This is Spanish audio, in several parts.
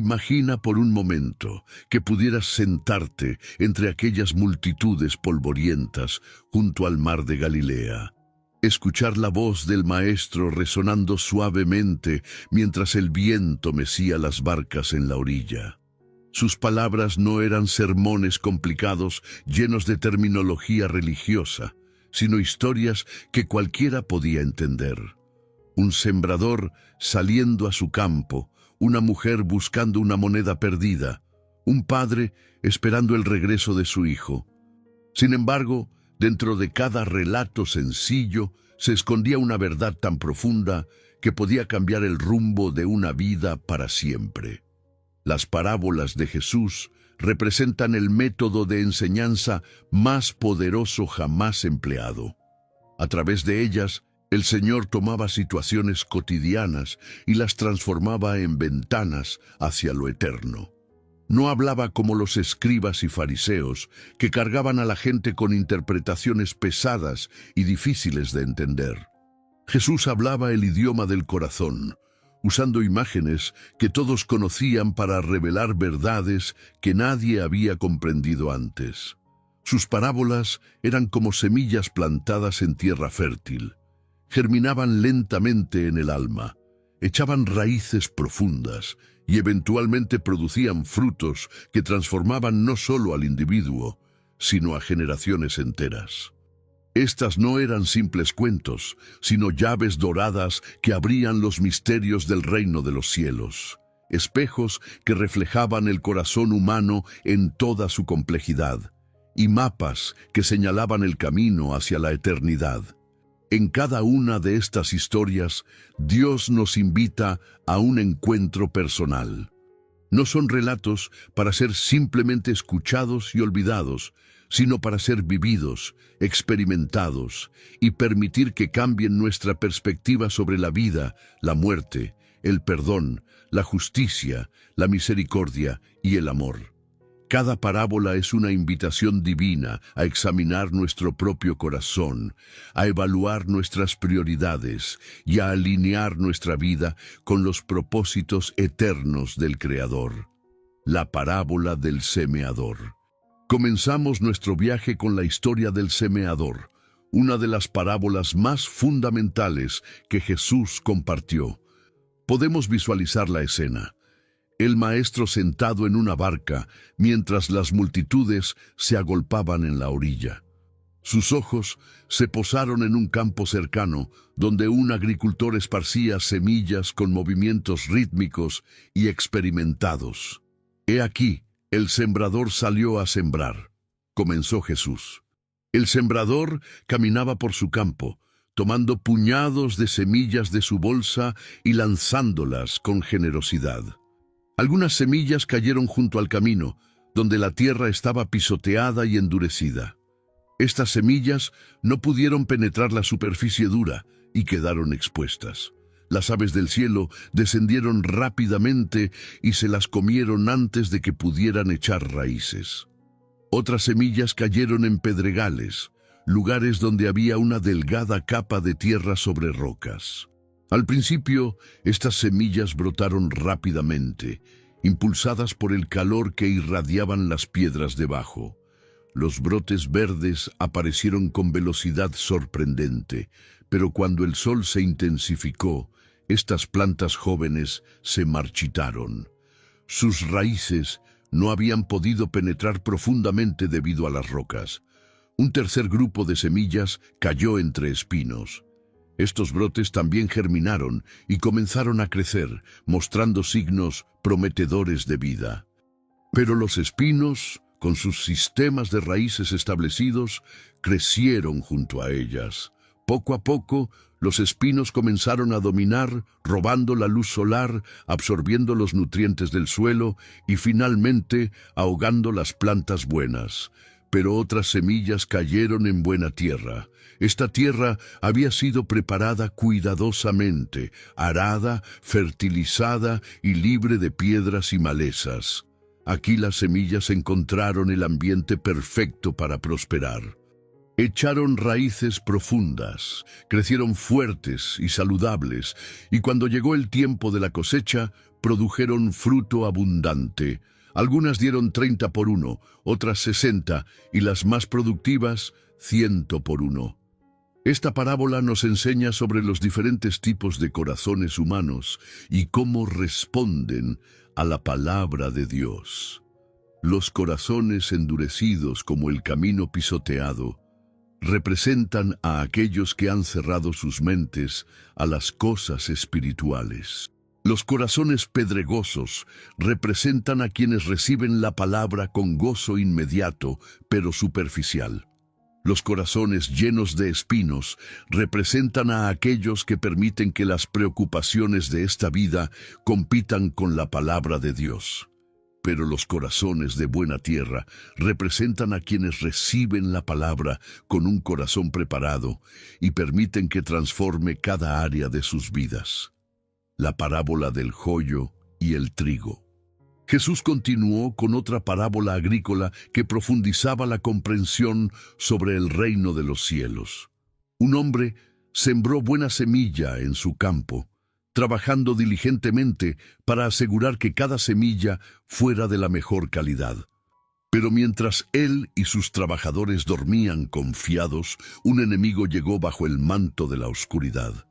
Imagina por un momento que pudieras sentarte entre aquellas multitudes polvorientas junto al mar de Galilea. Escuchar la voz del Maestro resonando suavemente mientras el viento mecía las barcas en la orilla. Sus palabras no eran sermones complicados llenos de terminología religiosa, sino historias que cualquiera podía entender. Un sembrador saliendo a su campo, una mujer buscando una moneda perdida, un padre esperando el regreso de su hijo. Sin embargo, dentro de cada relato sencillo se escondía una verdad tan profunda que podía cambiar el rumbo de una vida para siempre. Las parábolas de Jesús representan el método de enseñanza más poderoso jamás empleado. A través de ellas, el Señor tomaba situaciones cotidianas y las transformaba en ventanas hacia lo eterno. No hablaba como los escribas y fariseos, que cargaban a la gente con interpretaciones pesadas y difíciles de entender. Jesús hablaba el idioma del corazón, usando imágenes que todos conocían para revelar verdades que nadie había comprendido antes. Sus parábolas eran como semillas plantadas en tierra fértil. Germinaban lentamente en el alma, echaban raíces profundas y eventualmente producían frutos que transformaban no solo al individuo, sino a generaciones enteras. Estas no eran simples cuentos, sino llaves doradas que abrían los misterios del reino de los cielos, espejos que reflejaban el corazón humano en toda su complejidad, y mapas que señalaban el camino hacia la eternidad. En cada una de estas historias, Dios nos invita a un encuentro personal. No son relatos para ser simplemente escuchados y olvidados, sino para ser vividos, experimentados y permitir que cambien nuestra perspectiva sobre la vida, la muerte, el perdón, la justicia, la misericordia y el amor. Cada parábola es una invitación divina a examinar nuestro propio corazón, a evaluar nuestras prioridades y a alinear nuestra vida con los propósitos eternos del Creador. La parábola del semeador. Comenzamos nuestro viaje con la historia del semeador, una de las parábolas más fundamentales que Jesús compartió. Podemos visualizar la escena. El maestro sentado en una barca, mientras las multitudes se agolpaban en la orilla. Sus ojos se posaron en un campo cercano, donde un agricultor esparcía semillas con movimientos rítmicos y experimentados. He aquí, el sembrador salió a sembrar, comenzó Jesús. El sembrador caminaba por su campo, tomando puñados de semillas de su bolsa y lanzándolas con generosidad. Algunas semillas cayeron junto al camino, donde la tierra estaba pisoteada y endurecida. Estas semillas no pudieron penetrar la superficie dura y quedaron expuestas. Las aves del cielo descendieron rápidamente y se las comieron antes de que pudieran echar raíces. Otras semillas cayeron en pedregales, lugares donde había una delgada capa de tierra sobre rocas. Al principio, estas semillas brotaron rápidamente, impulsadas por el calor que irradiaban las piedras debajo. Los brotes verdes aparecieron con velocidad sorprendente, pero cuando el sol se intensificó, estas plantas jóvenes se marchitaron. Sus raíces no habían podido penetrar profundamente debido a las rocas. Un tercer grupo de semillas cayó entre espinos. Estos brotes también germinaron y comenzaron a crecer, mostrando signos prometedores de vida. Pero los espinos, con sus sistemas de raíces establecidos, crecieron junto a ellas. Poco a poco, los espinos comenzaron a dominar, robando la luz solar, absorbiendo los nutrientes del suelo y finalmente ahogando las plantas buenas. Pero otras semillas cayeron en buena tierra. Esta tierra había sido preparada cuidadosamente, arada, fertilizada y libre de piedras y malezas. Aquí las semillas encontraron el ambiente perfecto para prosperar. Echaron raíces profundas, crecieron fuertes y saludables, y cuando llegó el tiempo de la cosecha, produjeron fruto abundante. Algunas dieron 30 por uno, otras 60, y las más productivas, 100 por uno. Esta parábola nos enseña sobre los diferentes tipos de corazones humanos y cómo responden a la palabra de Dios. Los corazones endurecidos como el camino pisoteado representan a aquellos que han cerrado sus mentes a las cosas espirituales. Los corazones pedregosos representan a quienes reciben la palabra con gozo inmediato, pero superficial. Los corazones llenos de espinos representan a aquellos que permiten que las preocupaciones de esta vida compitan con la palabra de Dios. Pero los corazones de buena tierra representan a quienes reciben la palabra con un corazón preparado y permiten que transforme cada área de sus vidas. La parábola del joyo y el trigo. Jesús continuó con otra parábola agrícola que profundizaba la comprensión sobre el reino de los cielos. Un hombre sembró buena semilla en su campo, trabajando diligentemente para asegurar que cada semilla fuera de la mejor calidad. Pero mientras él y sus trabajadores dormían confiados, un enemigo llegó bajo el manto de la oscuridad.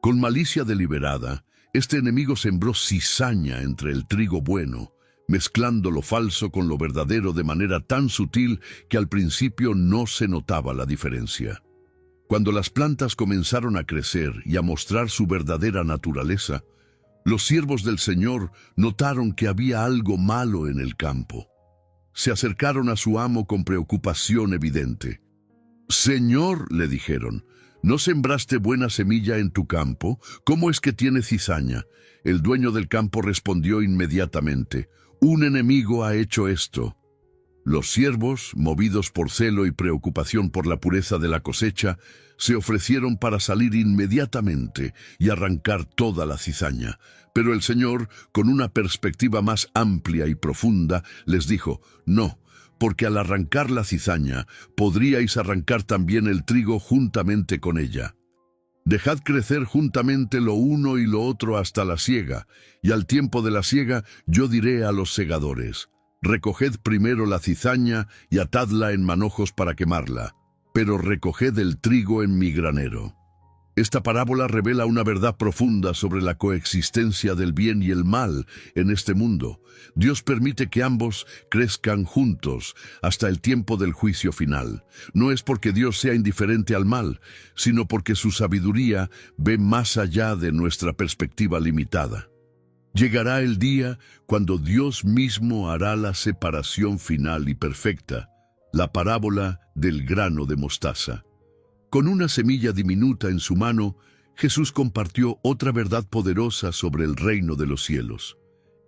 Con malicia deliberada, este enemigo sembró cizaña entre el trigo bueno, mezclando lo falso con lo verdadero de manera tan sutil que al principio no se notaba la diferencia. Cuando las plantas comenzaron a crecer y a mostrar su verdadera naturaleza, los siervos del Señor notaron que había algo malo en el campo. Se acercaron a su amo con preocupación evidente. «Señor», le dijeron, ¿no sembraste buena semilla en tu campo? ¿Cómo es que tiene cizaña? El dueño del campo respondió inmediatamente, «Un enemigo ha hecho esto». Los siervos, movidos por celo y preocupación por la pureza de la cosecha, se ofrecieron para salir inmediatamente y arrancar toda la cizaña. Pero el Señor, con una perspectiva más amplia y profunda, les dijo, «No, porque al arrancar la cizaña, podríais arrancar también el trigo juntamente con ella. Dejad crecer juntamente lo uno y lo otro hasta la siega, y al tiempo de la siega yo diré a los segadores, recoged primero la cizaña y atadla en manojos para quemarla, pero recoged el trigo en mi granero». Esta parábola revela una verdad profunda sobre la coexistencia del bien y el mal en este mundo. Dios permite que ambos crezcan juntos hasta el tiempo del juicio final. No es porque Dios sea indiferente al mal, sino porque su sabiduría ve más allá de nuestra perspectiva limitada. Llegará el día cuando Dios mismo hará la separación final y perfecta, la parábola del grano de mostaza. Con una semilla diminuta en su mano, Jesús compartió otra verdad poderosa sobre el reino de los cielos.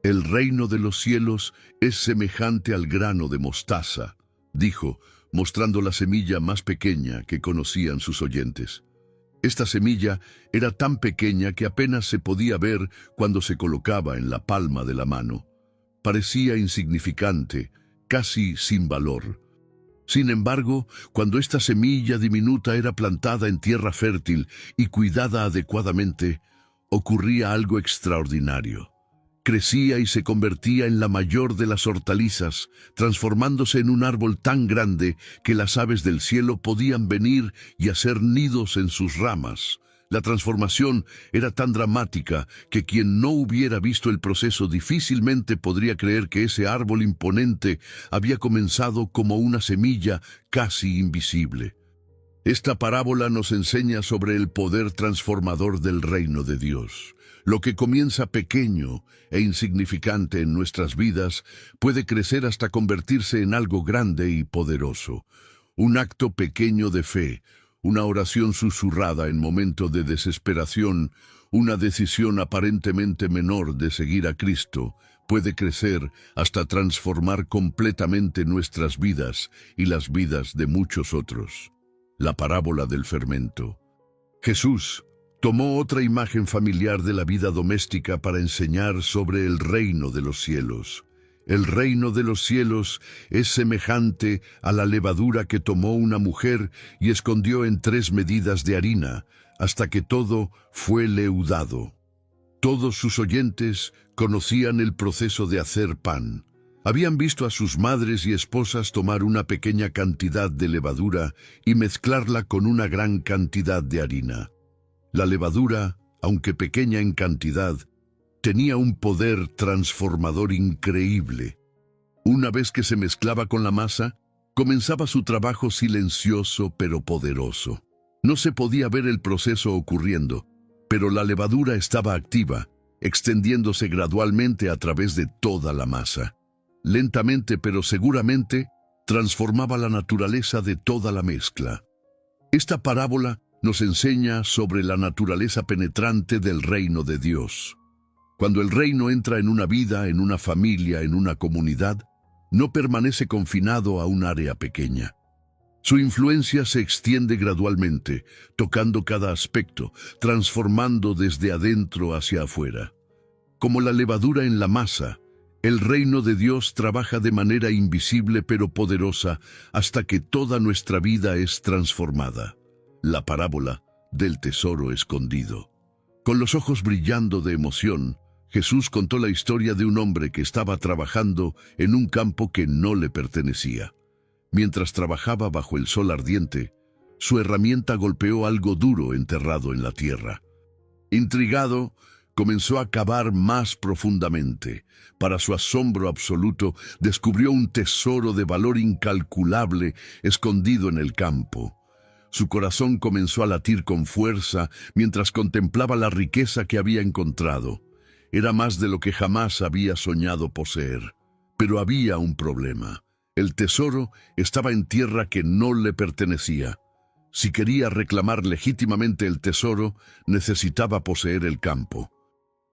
El reino de los cielos es semejante al grano de mostaza, dijo, mostrando la semilla más pequeña que conocían sus oyentes. Esta semilla era tan pequeña que apenas se podía ver cuando se colocaba en la palma de la mano. Parecía insignificante, casi sin valor. Sin embargo, cuando esta semilla diminuta era plantada en tierra fértil y cuidada adecuadamente, ocurría algo extraordinario. Crecía y se convertía en la mayor de las hortalizas, transformándose en un árbol tan grande que las aves del cielo podían venir y hacer nidos en sus ramas. La transformación era tan dramática que quien no hubiera visto el proceso difícilmente podría creer que ese árbol imponente había comenzado como una semilla casi invisible. Esta parábola nos enseña sobre el poder transformador del reino de Dios. Lo que comienza pequeño e insignificante en nuestras vidas puede crecer hasta convertirse en algo grande y poderoso. Un acto pequeño de fe, una oración susurrada en momento de desesperación, una decisión aparentemente menor de seguir a Cristo, puede crecer hasta transformar completamente nuestras vidas y las vidas de muchos otros. La parábola del fermento. Jesús tomó otra imagen familiar de la vida doméstica para enseñar sobre el reino de los cielos. El reino de los cielos es semejante a la levadura que tomó una mujer y escondió en 3 medidas de harina, hasta que todo fue leudado. Todos sus oyentes conocían el proceso de hacer pan. Habían visto a sus madres y esposas tomar una pequeña cantidad de levadura y mezclarla con una gran cantidad de harina. La levadura, aunque pequeña en cantidad, tenía un poder transformador increíble. Una vez que se mezclaba con la masa, comenzaba su trabajo silencioso pero poderoso. No se podía ver el proceso ocurriendo, pero la levadura estaba activa, extendiéndose gradualmente a través de toda la masa. Lentamente pero seguramente, transformaba la naturaleza de toda la mezcla. Esta parábola nos enseña sobre la naturaleza penetrante del reino de Dios. Cuando el reino entra en una vida, en una familia, en una comunidad, no permanece confinado a un área pequeña. Su influencia se extiende gradualmente, tocando cada aspecto, transformando desde adentro hacia afuera. Como la levadura en la masa, el reino de Dios trabaja de manera invisible pero poderosa hasta que toda nuestra vida es transformada. La parábola del tesoro escondido. Con los ojos brillando de emoción, Jesús contó la historia de un hombre que estaba trabajando en un campo que no le pertenecía. Mientras trabajaba bajo el sol ardiente, su herramienta golpeó algo duro enterrado en la tierra. Intrigado, comenzó a cavar más profundamente. Para su asombro absoluto, descubrió un tesoro de valor incalculable escondido en el campo. Su corazón comenzó a latir con fuerza mientras contemplaba la riqueza que había encontrado. Era más de lo que jamás había soñado poseer. Pero había un problema. El tesoro estaba en tierra que no le pertenecía. Si quería reclamar legítimamente el tesoro, necesitaba poseer el campo.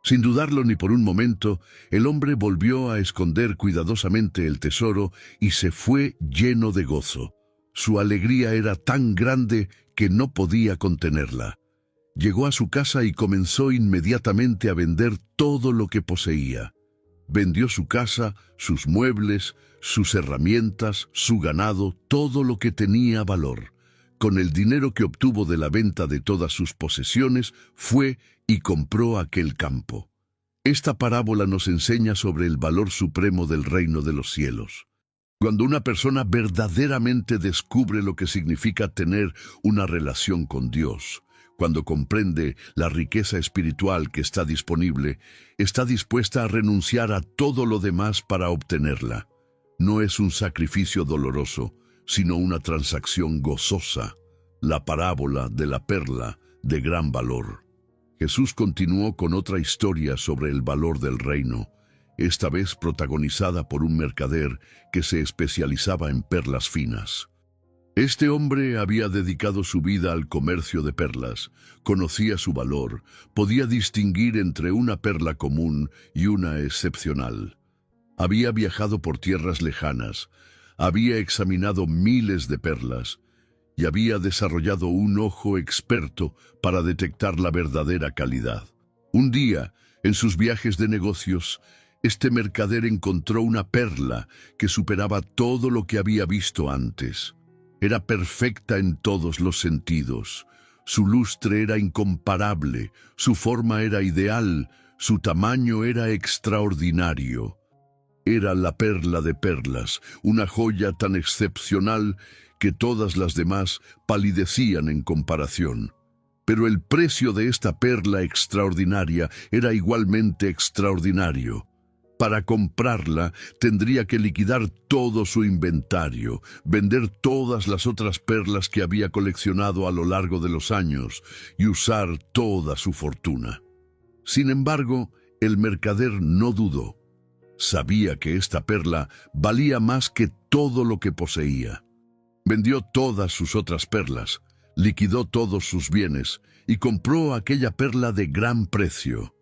Sin dudarlo ni por un momento, el hombre volvió a esconder cuidadosamente el tesoro y se fue lleno de gozo. Su alegría era tan grande que no podía contenerla. Llegó a su casa y comenzó inmediatamente a vender todo lo que poseía. Vendió su casa, sus muebles, sus herramientas, su ganado, todo lo que tenía valor. Con el dinero que obtuvo de la venta de todas sus posesiones, fue y compró aquel campo. Esta parábola nos enseña sobre el valor supremo del reino de los cielos. Cuando una persona verdaderamente descubre lo que significa tener una relación con Dios, cuando comprende la riqueza espiritual que está disponible, está dispuesta a renunciar a todo lo demás para obtenerla. No es un sacrificio doloroso, sino una transacción gozosa, la parábola de la perla de gran valor. Jesús continuó con otra historia sobre el valor del reino, esta vez protagonizada por un mercader que se especializaba en perlas finas. Este hombre había dedicado su vida al comercio de perlas, conocía su valor, podía distinguir entre una perla común y una excepcional. Había viajado por tierras lejanas, había examinado miles de perlas y había desarrollado un ojo experto para detectar la verdadera calidad. Un día, en sus viajes de negocios, este mercader encontró una perla que superaba todo lo que había visto antes. Era perfecta en todos los sentidos. Su lustre era incomparable, su forma era ideal, su tamaño era extraordinario. Era la perla de perlas, una joya tan excepcional que todas las demás palidecían en comparación. Pero el precio de esta perla extraordinaria era igualmente extraordinario. Para comprarla, tendría que liquidar todo su inventario, vender todas las otras perlas que había coleccionado a lo largo de los años y usar toda su fortuna. Sin embargo, el mercader no dudó. Sabía que esta perla valía más que todo lo que poseía. Vendió todas sus otras perlas, liquidó todos sus bienes y compró aquella perla de gran precio.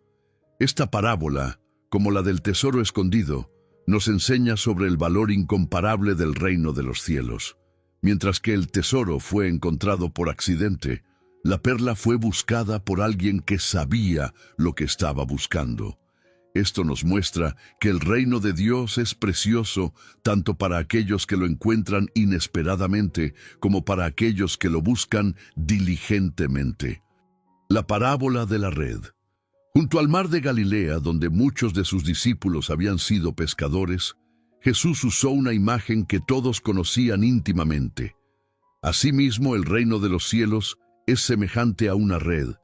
Esta parábola, como la del tesoro escondido, nos enseña sobre el valor incomparable del reino de los cielos. Mientras que el tesoro fue encontrado por accidente, la perla fue buscada por alguien que sabía lo que estaba buscando. Esto nos muestra que el reino de Dios es precioso tanto para aquellos que lo encuentran inesperadamente como para aquellos que lo buscan diligentemente. La parábola de la red. Junto al mar de Galilea, donde muchos de sus discípulos habían sido pescadores, Jesús usó una imagen que todos conocían íntimamente. Asimismo, el reino de los cielos es semejante a una red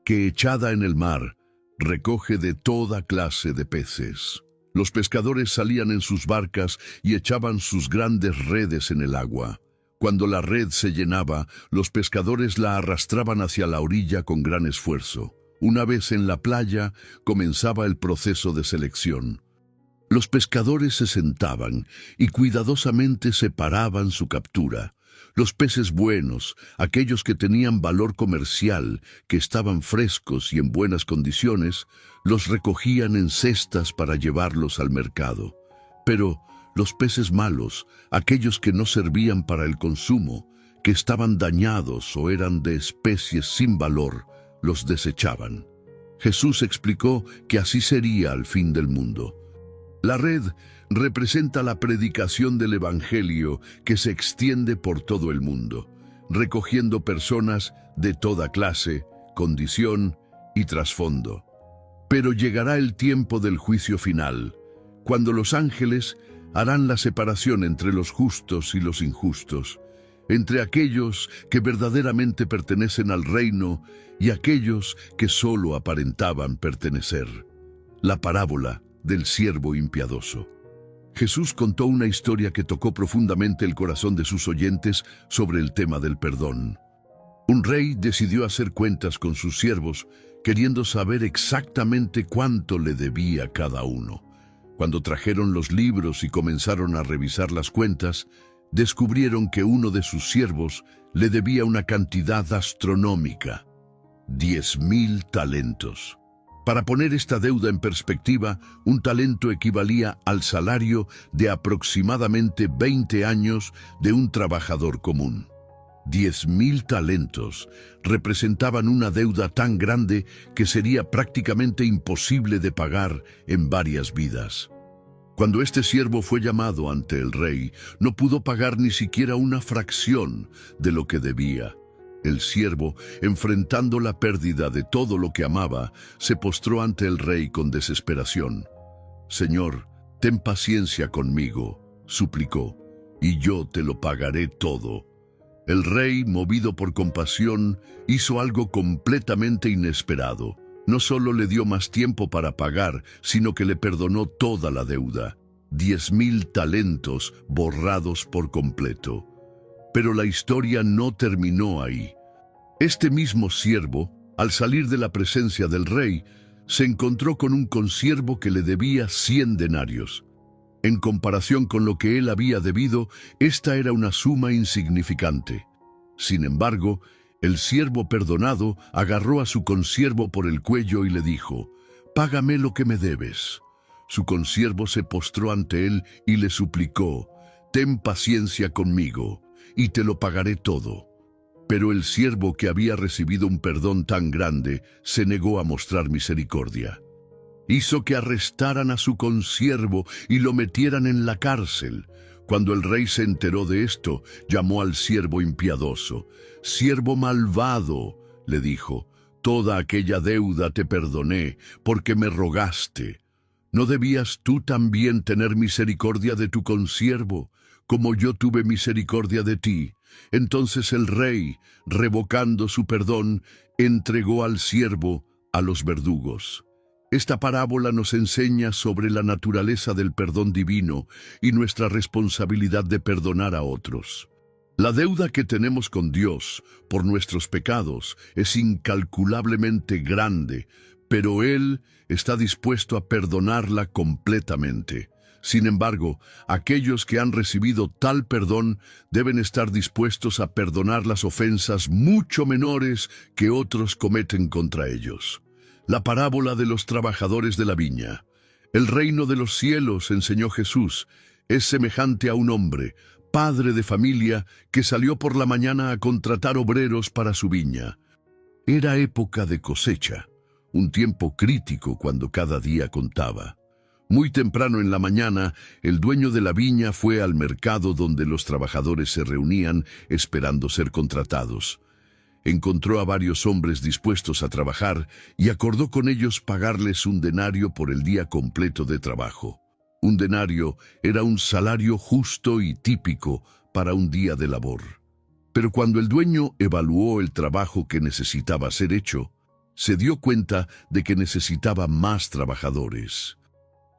que, echada en el mar, recoge de toda clase de peces. Los pescadores salían en sus barcas y echaban sus grandes redes en el agua. Cuando la red se llenaba, los pescadores la arrastraban hacia la orilla con gran esfuerzo. Una vez en la playa, comenzaba el proceso de selección. Los pescadores se sentaban y cuidadosamente separaban su captura. Los peces buenos, aquellos que tenían valor comercial, que estaban frescos y en buenas condiciones, los recogían en cestas para llevarlos al mercado. Pero los peces malos, aquellos que no servían para el consumo, que estaban dañados o eran de especies sin valor, los desechaban. Jesús explicó que así sería al fin del mundo. La red representa la predicación del Evangelio que se extiende por todo el mundo, recogiendo personas de toda clase, condición y trasfondo. Pero llegará el tiempo del juicio final, cuando los ángeles harán la separación entre los justos y los injustos, entre aquellos que verdaderamente pertenecen al reino y aquellos que solo aparentaban pertenecer. La parábola del siervo impiadoso. Jesús contó una historia que tocó profundamente el corazón de sus oyentes sobre el tema del perdón. Un rey decidió hacer cuentas con sus siervos, queriendo saber exactamente cuánto le debía cada uno. Cuando trajeron los libros y comenzaron a revisar las cuentas, descubrieron que uno de sus siervos le debía una cantidad astronómica, 10,000 talentos. Para poner esta deuda en perspectiva, un talento equivalía al salario de aproximadamente 20 años de un trabajador común. 10,000 talentos representaban una deuda tan grande que sería prácticamente imposible de pagar en varias vidas. Cuando este siervo fue llamado ante el rey, no pudo pagar ni siquiera una fracción de lo que debía. El siervo, enfrentando la pérdida de todo lo que amaba, se postró ante el rey con desesperación. «Señor, ten paciencia conmigo», suplicó, «y yo te lo pagaré todo». El rey, movido por compasión, hizo algo completamente inesperado. No solo le dio más tiempo para pagar, sino que le perdonó toda la deuda. 10,000 talentos borrados por completo. Pero la historia no terminó ahí. Este mismo siervo, al salir de la presencia del rey, se encontró con un consiervo que le debía 100 denarios. En comparación con lo que él había debido, esta era una suma insignificante. Sin embargo, el siervo perdonado agarró a su consiervo por el cuello y le dijo, «Págame lo que me debes». Su consiervo se postró ante él y le suplicó, «Ten paciencia conmigo, y te lo pagaré todo». Pero el siervo, que había recibido un perdón tan grande, se negó a mostrar misericordia. Hizo que arrestaran a su consiervo y lo metieran en la cárcel. Cuando el rey se enteró de esto, llamó al siervo impiadoso. «Siervo malvado», le dijo, «toda aquella deuda te perdoné, porque me rogaste. ¿No debías tú también tener misericordia de tu consiervo, como yo tuve misericordia de ti?» Entonces el rey, revocando su perdón, entregó al siervo a los verdugos. Esta parábola nos enseña sobre la naturaleza del perdón divino y nuestra responsabilidad de perdonar a otros. La deuda que tenemos con Dios por nuestros pecados es incalculablemente grande, pero Él está dispuesto a perdonarla completamente. Sin embargo, aquellos que han recibido tal perdón deben estar dispuestos a perdonar las ofensas mucho menores que otros cometen contra ellos. La parábola de los trabajadores de la viña. El reino de los cielos, enseñó Jesús, es semejante a un hombre, padre de familia, que salió por la mañana a contratar obreros para su viña. Era época de cosecha, un tiempo crítico cuando cada día contaba. Muy temprano en la mañana, el dueño de la viña fue al mercado donde los trabajadores se reunían esperando ser contratados. encontró a varios hombres dispuestos a trabajar y acordó con ellos pagarles un denario por el día completo de trabajo. Un denario era un salario justo y típico para un día de labor. Pero cuando el dueño evaluó el trabajo que necesitaba ser hecho, se dio cuenta de que necesitaba más trabajadores.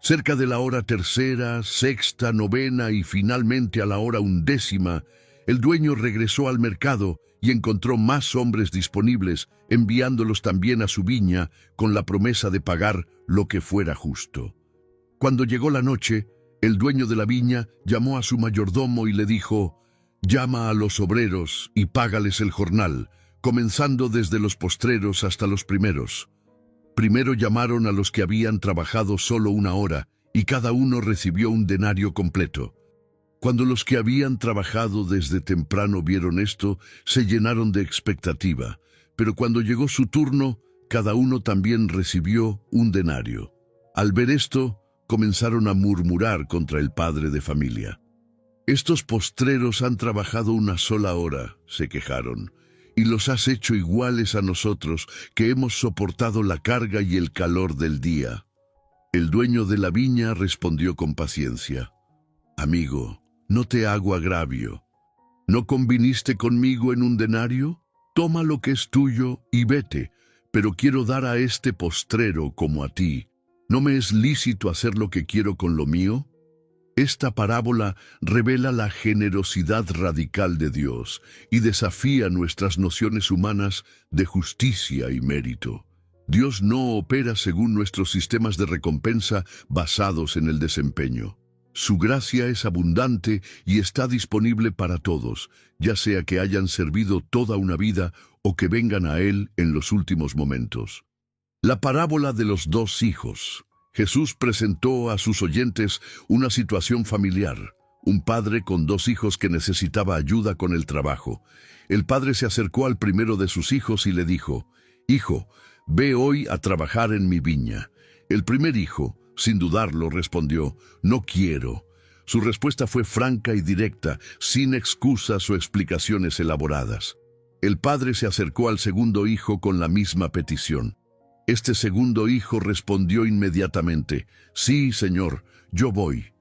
Cerca de la hora tercera, sexta, novena y finalmente a la hora 11, el dueño regresó al mercado y encontró más hombres disponibles, enviándolos también a su viña con la promesa de pagar lo que fuera justo. Cuando llegó la noche, el dueño de la viña llamó a su mayordomo y le dijo: «Llama a los obreros y págales el jornal, comenzando desde los postreros hasta los primeros». Primero llamaron a los que habían trabajado solo 1 hora, y cada uno recibió un denario completo. Cuando los que habían trabajado desde temprano vieron esto, se llenaron de expectativa, pero cuando llegó su turno, cada uno también recibió un denario. Al ver esto, comenzaron a murmurar contra el padre de familia. «Estos postreros han trabajado 1 sola hora», se quejaron, «y los has hecho iguales a nosotros, que hemos soportado la carga y el calor del día». El dueño de la viña respondió con paciencia: «Amigo, no te hago agravio. ¿No conviniste conmigo en un denario? Toma lo que es tuyo y vete, pero quiero dar a este postrero como a ti. ¿No me es lícito hacer lo que quiero con lo mío?». Esta parábola revela la generosidad radical de Dios y desafía nuestras nociones humanas de justicia y mérito. Dios no opera según nuestros sistemas de recompensa basados en el desempeño. Su gracia es abundante y está disponible para todos, ya sea que hayan servido toda una vida o que vengan a Él en los últimos momentos. La parábola de los 2 hijos. Jesús presentó a sus oyentes una situación familiar. Un padre con 2 hijos que necesitaba ayuda con el trabajo. El padre se acercó al primero de sus hijos y le dijo: «Hijo, ve hoy a trabajar en mi viña». El primer hijo, sin dudarlo, respondió: «No quiero». Su respuesta fue franca y directa, sin excusas o explicaciones elaboradas. El padre se acercó al segundo hijo con la misma petición. Este segundo hijo respondió inmediatamente: «Sí, señor, yo voy».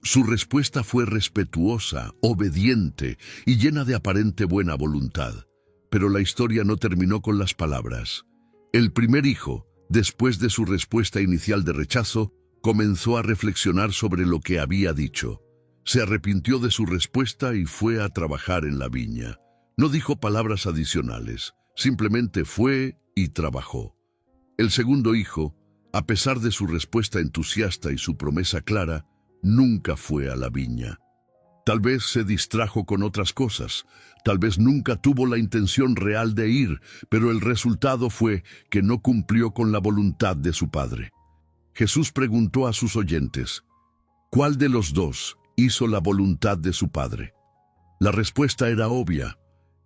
Su respuesta fue respetuosa, obediente y llena de aparente buena voluntad. Pero la historia no terminó con las palabras. El primer hijo, después de su respuesta inicial de rechazo, comenzó a reflexionar sobre lo que había dicho. Se arrepintió de su respuesta y fue a trabajar en la viña. No dijo palabras adicionales, simplemente fue y trabajó. El segundo hijo, a pesar de su respuesta entusiasta y su promesa clara, nunca fue a la viña. Tal vez se distrajo con otras cosas, tal vez nunca tuvo la intención real de ir, pero el resultado fue que no cumplió con la voluntad de su padre. Jesús preguntó a sus oyentes: ¿cuál de los 2 hizo la voluntad de su padre? La respuesta era obvia.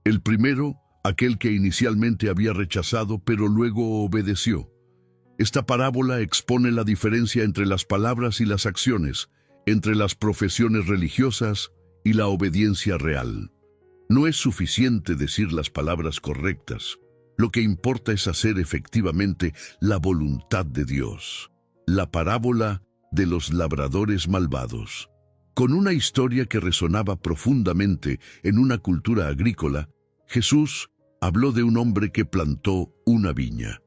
El primero, aquel que inicialmente había rechazado, pero luego obedeció. Esta parábola expone la diferencia entre las palabras y las acciones, entre las profesiones religiosas y la obediencia real. No es suficiente decir las palabras correctas. Lo que importa es hacer efectivamente la voluntad de Dios. La parábola de los labradores malvados. Con una historia que resonaba profundamente en una cultura agrícola, Jesús habló de un hombre que plantó una viña.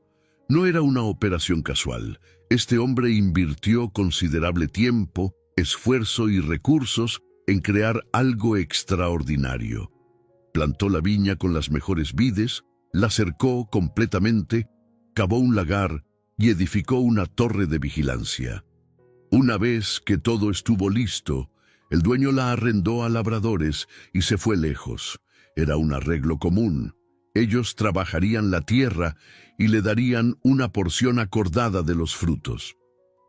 No era una operación casual. Este hombre invirtió considerable tiempo, esfuerzo y recursos en crear algo extraordinario. Plantó la viña con las mejores vides, la cercó completamente, cavó un lagar y edificó una torre de vigilancia. Una vez que todo estuvo listo, el dueño la arrendó a labradores y se fue lejos. Era un arreglo común. Ellos trabajarían la tierra y le darían una porción acordada de los frutos.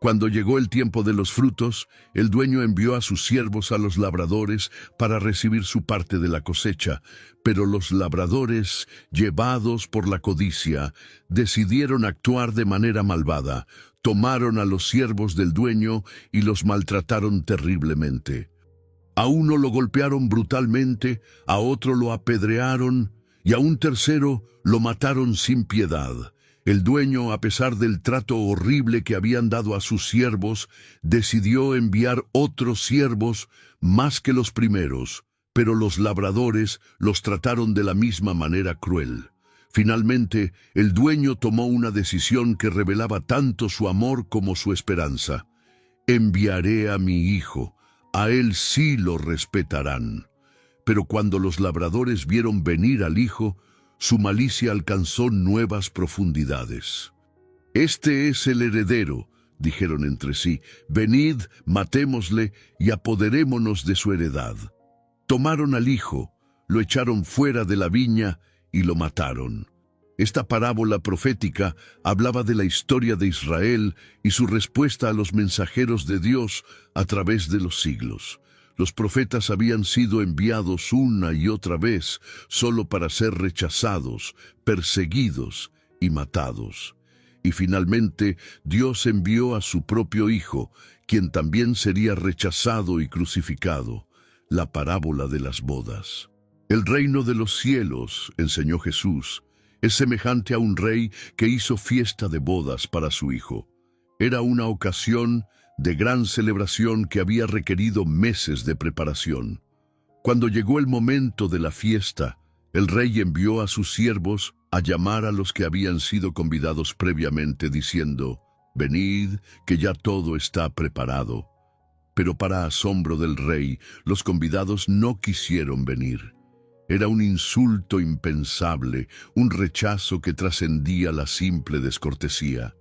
Cuando llegó el tiempo de los frutos, el dueño envió a sus siervos a los labradores para recibir su parte de la cosecha, pero los labradores, llevados por la codicia, decidieron actuar de manera malvada. Tomaron a los siervos del dueño y los maltrataron terriblemente. A uno lo golpearon brutalmente, a otro lo apedrearon y a un tercero lo mataron sin piedad. El dueño, a pesar del trato horrible que habían dado a sus siervos, decidió enviar otros siervos más que los primeros, pero los labradores los trataron de la misma manera cruel. Finalmente, el dueño tomó una decisión que revelaba tanto su amor como su esperanza. Enviaré a mi hijo, a él sí lo respetarán. Pero cuando los labradores vieron venir al hijo, su malicia alcanzó nuevas profundidades. Este es el heredero, dijeron entre sí, venid, matémosle y apoderémonos de su heredad. Tomaron al hijo, lo echaron fuera de la viña y lo mataron. Esta parábola profética hablaba de la historia de Israel y su respuesta a los mensajeros de Dios a través de los siglos. Los profetas habían sido enviados una y otra vez solo para ser rechazados, perseguidos y matados. Y finalmente Dios envió a su propio Hijo, quien también sería rechazado y crucificado. La parábola de las bodas. El reino de los cielos, enseñó Jesús, es semejante a un rey que hizo fiesta de bodas para su hijo. Era una ocasión de gran celebración que había requerido meses de preparación. Cuando llegó el momento de la fiesta, el rey envió a sus siervos a llamar a los que habían sido convidados previamente, diciendo, «Venid, que ya todo está preparado». Pero para asombro del rey, los convidados no quisieron venir. Era un insulto impensable, un rechazo que trascendía la simple descortesía.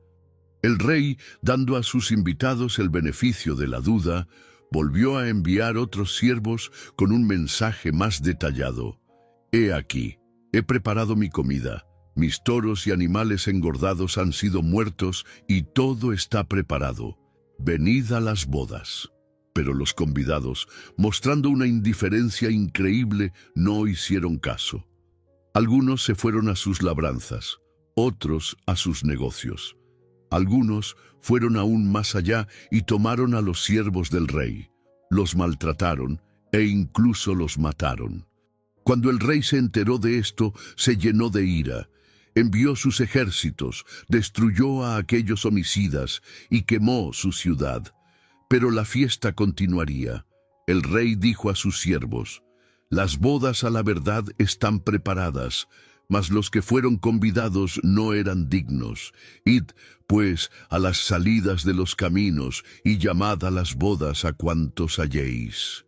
El rey, dando a sus invitados el beneficio de la duda, volvió a enviar otros siervos con un mensaje más detallado. «He aquí, he preparado mi comida, mis toros y animales engordados han sido muertos y todo está preparado. Venid a las bodas». Pero los convidados, mostrando una indiferencia increíble, no hicieron caso. Algunos se fueron a sus labranzas, otros a sus negocios. Algunos fueron aún más allá y tomaron a los siervos del rey. Los maltrataron e incluso los mataron. Cuando el rey se enteró de esto, se llenó de ira. Envió sus ejércitos, destruyó a aquellos homicidas y quemó su ciudad. Pero la fiesta continuaría. El rey dijo a sus siervos, «Las bodas a la verdad están preparadas, mas los que fueron convidados no eran dignos. Id, pues, a las salidas de los caminos y llamad a las bodas a cuantos halléis».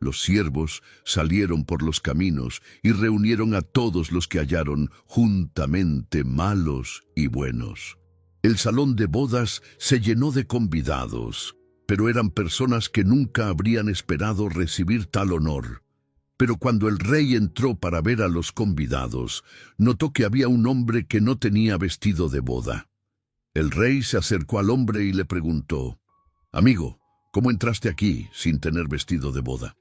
Los siervos salieron por los caminos y reunieron a todos los que hallaron, juntamente malos y buenos. El salón de bodas se llenó de convidados, pero eran personas que nunca habrían esperado recibir tal honor. Pero cuando el rey entró para ver a los convidados, notó que había un hombre que no tenía vestido de boda. El rey se acercó al hombre y le preguntó, «Amigo, ¿cómo entraste aquí sin tener vestido de boda?»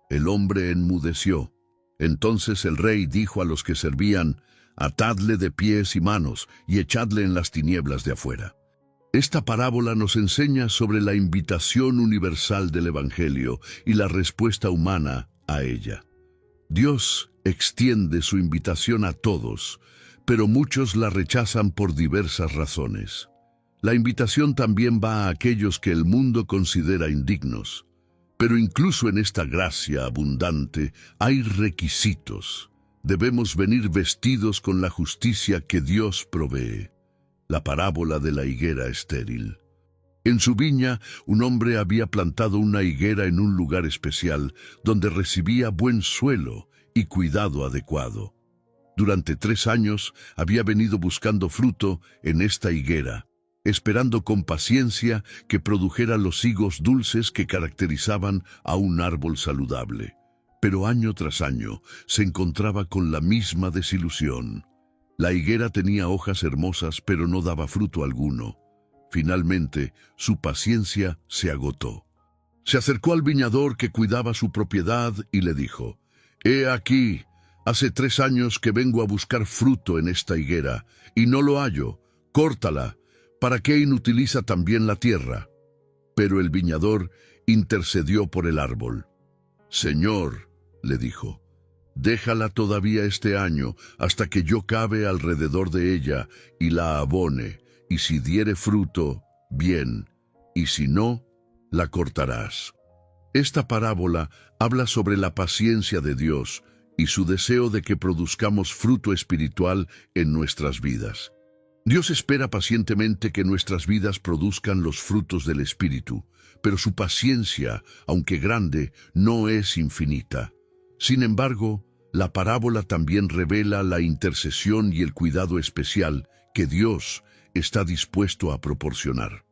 El hombre enmudeció. Entonces el rey dijo a los que servían, «Atadle de pies y manos y echadle en las tinieblas de afuera». Esta parábola nos enseña sobre la invitación universal del Evangelio y la respuesta humana a ella. Dios extiende su invitación a todos, pero muchos la rechazan por diversas razones. La invitación también va a aquellos que el mundo considera indignos. Pero incluso en esta gracia abundante hay requisitos. Debemos venir vestidos con la justicia que Dios provee. La parábola de la higuera estéril. En su viña, un hombre había plantado una higuera en un lugar especial, donde recibía buen suelo y cuidado adecuado. Durante 3 años había venido buscando fruto en esta higuera, esperando con paciencia que produjera los higos dulces que caracterizaban a un árbol saludable. Pero año tras año se encontraba con la misma desilusión. La higuera tenía hojas hermosas, pero no daba fruto alguno. Finalmente, su paciencia se agotó. Se acercó al viñador que cuidaba su propiedad y le dijo, «He aquí, hace 3 años que vengo a buscar fruto en esta higuera, y no lo hallo. Córtala. ¿Para qué inutiliza también la tierra?» Pero el viñador intercedió por el árbol. «Señor», le dijo, Déjala todavía este año, hasta que yo cabe alrededor de ella y la abone, y si diere fruto, bien, y si no, la cortarás. Esta parábola habla sobre la paciencia de Dios y su deseo de que produzcamos fruto espiritual en nuestras vidas. Dios espera pacientemente que nuestras vidas produzcan los frutos del Espíritu, pero su paciencia, aunque grande, no es infinita. Sin embargo, la parábola también revela la intercesión y el cuidado especial que Dios está dispuesto a proporcionar.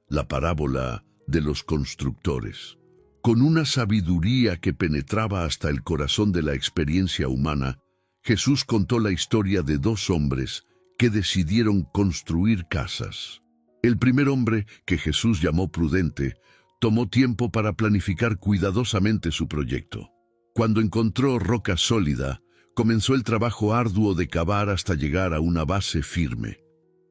La parábola de los constructores. Con una sabiduría que penetraba hasta el corazón de la experiencia humana, Jesús contó la historia de dos hombres que decidieron construir casas. El primer hombre, que Jesús llamó prudente, tomó tiempo para planificar cuidadosamente su proyecto. Cuando encontró roca sólida, comenzó el trabajo arduo de cavar hasta llegar a una base firme.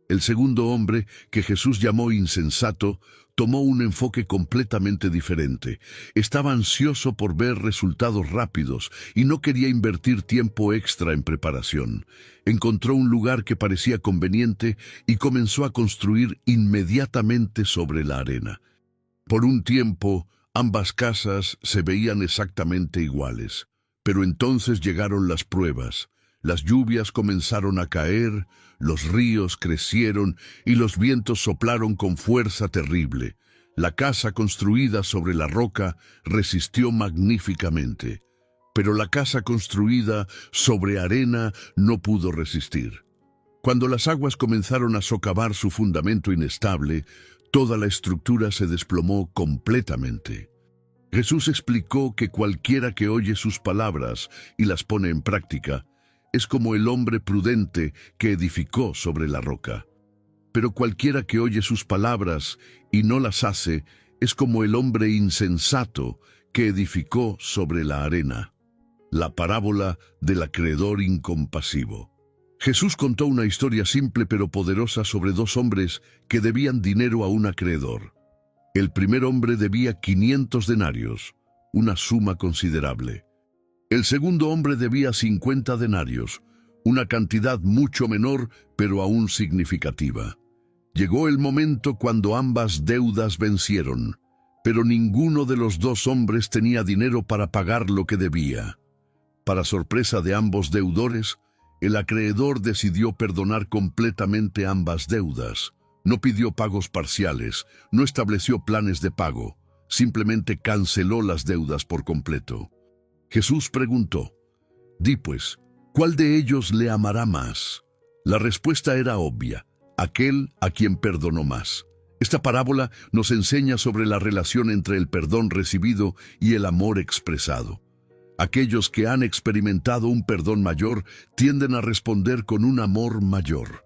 El segundo hombre, que Jesús llamó insensato, tomó un enfoque completamente diferente. Estaba ansioso por ver resultados rápidos y no quería invertir tiempo extra en preparación. Encontró un lugar que parecía conveniente y comenzó a construir inmediatamente sobre la arena. Por un tiempo, ambas casas se veían exactamente iguales, pero entonces llegaron las pruebas. Las lluvias comenzaron a caer, los ríos crecieron y los vientos soplaron con fuerza terrible. La casa construida sobre la roca resistió magníficamente, pero la casa construida sobre arena no pudo resistir. Cuando las aguas comenzaron a socavar su fundamento inestable, toda la estructura se desplomó completamente. Jesús explicó que cualquiera que oye sus palabras y las pone en práctica, es como el hombre prudente que edificó sobre la roca. Pero cualquiera que oye sus palabras y no las hace, es como el hombre insensato que edificó sobre la arena. La parábola del acreedor incompasivo. Jesús contó una historia simple pero poderosa sobre dos hombres que debían dinero a un acreedor. El primer hombre debía 500 denarios, una suma considerable. El segundo hombre debía 50 denarios, una cantidad mucho menor, pero aún significativa. Llegó el momento cuando ambas deudas vencieron, pero ninguno de los dos hombres tenía dinero para pagar lo que debía. Para sorpresa de ambos deudores, el acreedor decidió perdonar completamente ambas deudas. No pidió pagos parciales, no estableció planes de pago, simplemente canceló las deudas por completo. Jesús preguntó, «Di pues, ¿cuál de ellos le amará más?» La respuesta era obvia, aquel a quien perdonó más. Esta parábola nos enseña sobre la relación entre el perdón recibido y el amor expresado. Aquellos que han experimentado un perdón mayor tienden a responder con un amor mayor.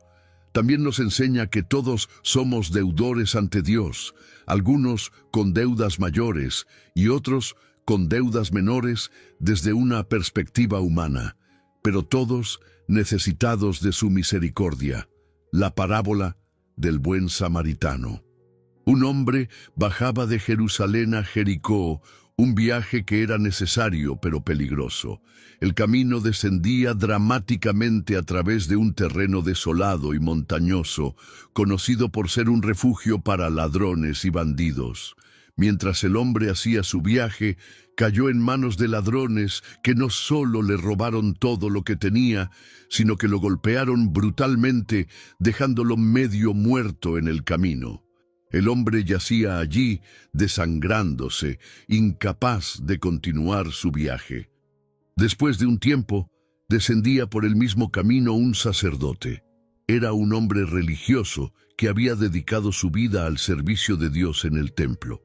También nos enseña que todos somos deudores ante Dios, algunos con deudas mayores y otros con deudas menores desde una perspectiva humana, pero todos necesitados de su misericordia. La parábola del buen samaritano. Un hombre bajaba de Jerusalén a Jericó, un viaje que era necesario pero peligroso. El camino descendía dramáticamente a través de un terreno desolado y montañoso, conocido por ser un refugio para ladrones y bandidos. Mientras el hombre hacía su viaje, cayó en manos de ladrones que no solo le robaron todo lo que tenía, sino que lo golpearon brutalmente, dejándolo medio muerto en el camino. El hombre yacía allí, desangrándose, incapaz de continuar su viaje. Después de un tiempo, descendía por el mismo camino un sacerdote. Era un hombre religioso que había dedicado su vida al servicio de Dios en el templo.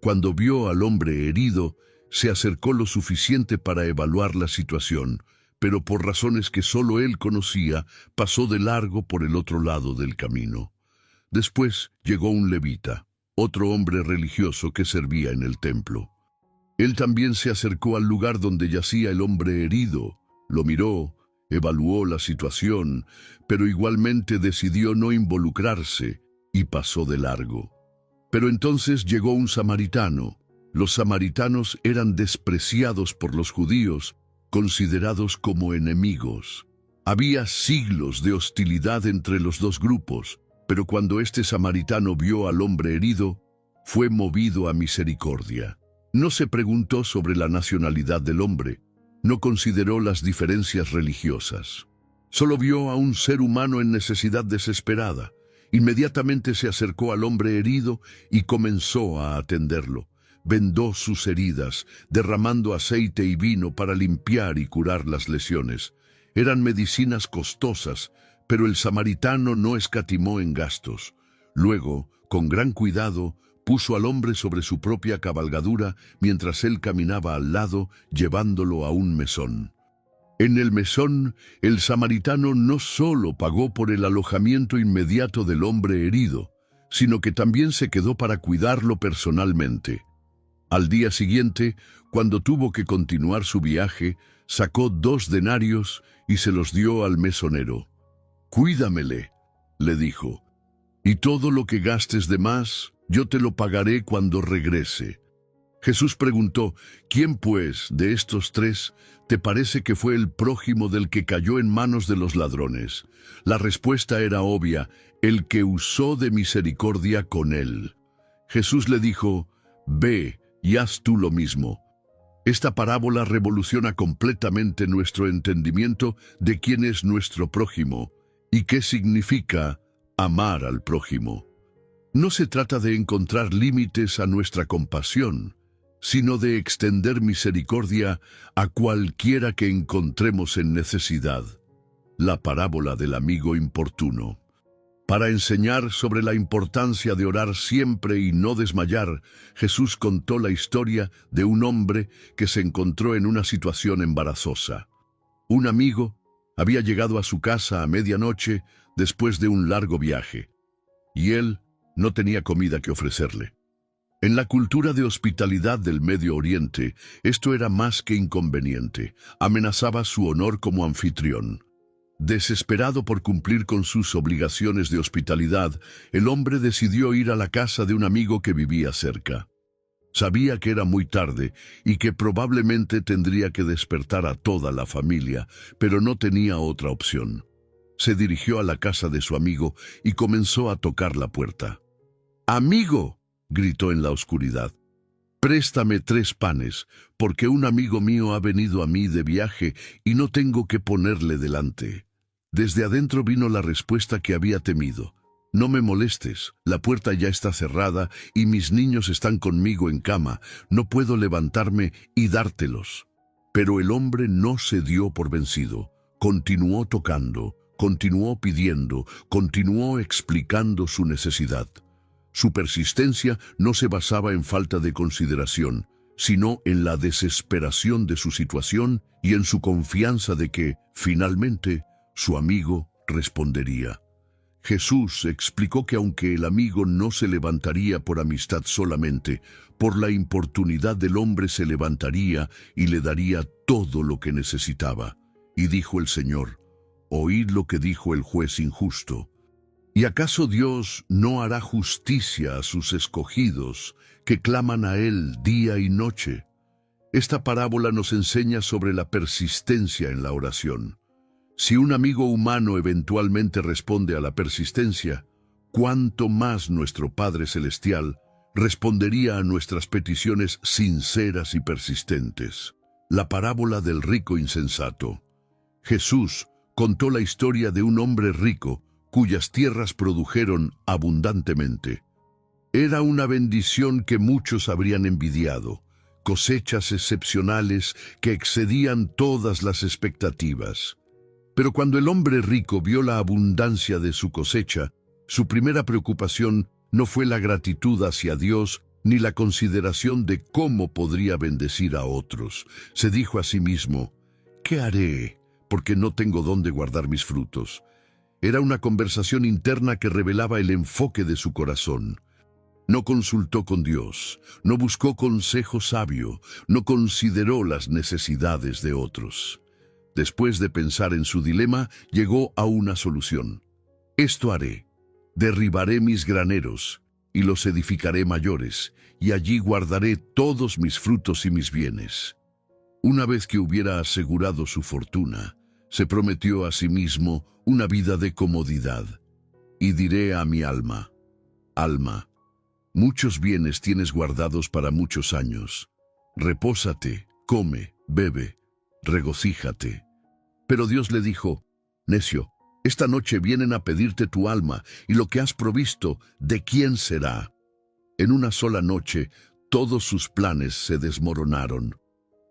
Cuando vio al hombre herido, se acercó lo suficiente para evaluar la situación, pero por razones que solo él conocía, pasó de largo por el otro lado del camino. Después llegó un levita, otro hombre religioso que servía en el templo. Él también se acercó al lugar donde yacía el hombre herido, lo miró, evaluó la situación, pero igualmente decidió no involucrarse y pasó de largo. Pero entonces llegó un samaritano. Los samaritanos eran despreciados por los judíos considerados como enemigos. Había siglos de hostilidad entre los dos grupos, pero cuando este samaritano vio al hombre herido, fue movido a misericordia. No se preguntó sobre la nacionalidad del hombre, no consideró las diferencias religiosas. Solo vio a un ser humano en necesidad desesperada. Inmediatamente se acercó al hombre herido y comenzó a atenderlo. Vendó sus heridas, derramando aceite y vino para limpiar y curar las lesiones. Eran medicinas costosas, pero el samaritano no escatimó en gastos. Luego, con gran cuidado, puso al hombre sobre su propia cabalgadura mientras él caminaba al lado, llevándolo a un mesón. En el mesón, el samaritano no solo pagó por el alojamiento inmediato del hombre herido, sino que también se quedó para cuidarlo personalmente. Al día siguiente, cuando tuvo que continuar su viaje, sacó 2 denarios y se los dio al mesonero. «Cuídamele», le dijo, «y todo lo que gastes de más, yo te lo pagaré cuando regrese». Jesús preguntó, «¿Quién, pues, de estos 3 te parece que fue el prójimo del que cayó en manos de los ladrones?» La respuesta era obvia, el que usó de misericordia con él. Jesús le dijo, «Ve y haz tú lo mismo». Esta parábola revoluciona completamente nuestro entendimiento de quién es nuestro prójimo y qué significa amar al prójimo. No se trata de encontrar límites a nuestra compasión, sino de extender misericordia a cualquiera que encontremos en necesidad. La parábola del amigo importuno. Para enseñar sobre la importancia de orar siempre y no desmayar, Jesús contó la historia de un hombre que se encontró en una situación embarazosa. Un amigo había llegado a su casa a medianoche después de un largo viaje, y él no tenía comida que ofrecerle. En la cultura de hospitalidad del Medio Oriente, esto era más que inconveniente, amenazaba su honor como anfitrión. Desesperado por cumplir con sus obligaciones de hospitalidad, el hombre decidió ir a la casa de un amigo que vivía cerca. Sabía que era muy tarde y que probablemente tendría que despertar a toda la familia, pero no tenía otra opción. Se dirigió a la casa de su amigo y comenzó a tocar la puerta. «¡Amigo!», gritó en la oscuridad. «Préstame 3 panes, porque un amigo mío ha venido a mí de viaje y no tengo que ponerle delante». Desde adentro vino la respuesta que había temido. «No me molestes, la puerta ya está cerrada y mis niños están conmigo en cama, no puedo levantarme y dártelos». Pero el hombre no se dio por vencido, continuó tocando, continuó pidiendo, continuó explicando su necesidad. Su persistencia no se basaba en falta de consideración, sino en la desesperación de su situación y en su confianza de que, finalmente, su amigo respondería. Jesús explicó que aunque el amigo no se levantaría por amistad solamente, por la importunidad del hombre se levantaría y le daría todo lo que necesitaba. Y dijo el Señor, «Oíd lo que dijo el juez injusto. ¿Y acaso Dios no hará justicia a sus escogidos que claman a Él día y noche?» Esta parábola nos enseña sobre la persistencia en la oración. Si un amigo humano eventualmente responde a la persistencia, ¿cuánto más nuestro Padre Celestial respondería a nuestras peticiones sinceras y persistentes? La parábola del rico insensato. Jesús contó la historia de un hombre rico cuyas tierras produjeron abundantemente. Era una bendición que muchos habrían envidiado, cosechas excepcionales que excedían todas las expectativas. Pero cuando el hombre rico vio la abundancia de su cosecha, su primera preocupación no fue la gratitud hacia Dios ni la consideración de cómo podría bendecir a otros. Se dijo a sí mismo, «¿Qué haré? Porque no tengo dónde guardar mis frutos». Era una conversación interna que revelaba el enfoque de su corazón. No consultó con Dios, no buscó consejo sabio, no consideró las necesidades de otros. Después de pensar en su dilema, llegó a una solución. «Esto haré. Derribaré mis graneros y los edificaré mayores, y allí guardaré todos mis frutos y mis bienes». Una vez que hubiera asegurado su fortuna, se prometió a sí mismo una vida de comodidad. Y diré a mi alma: alma, muchos bienes tienes guardados para muchos años. Repósate, come, bebe, regocíjate. Pero Dios le dijo: necio, esta noche vienen a pedirte tu alma, y lo que has provisto, ¿de quién será? En una sola noche, todos sus planes se desmoronaron.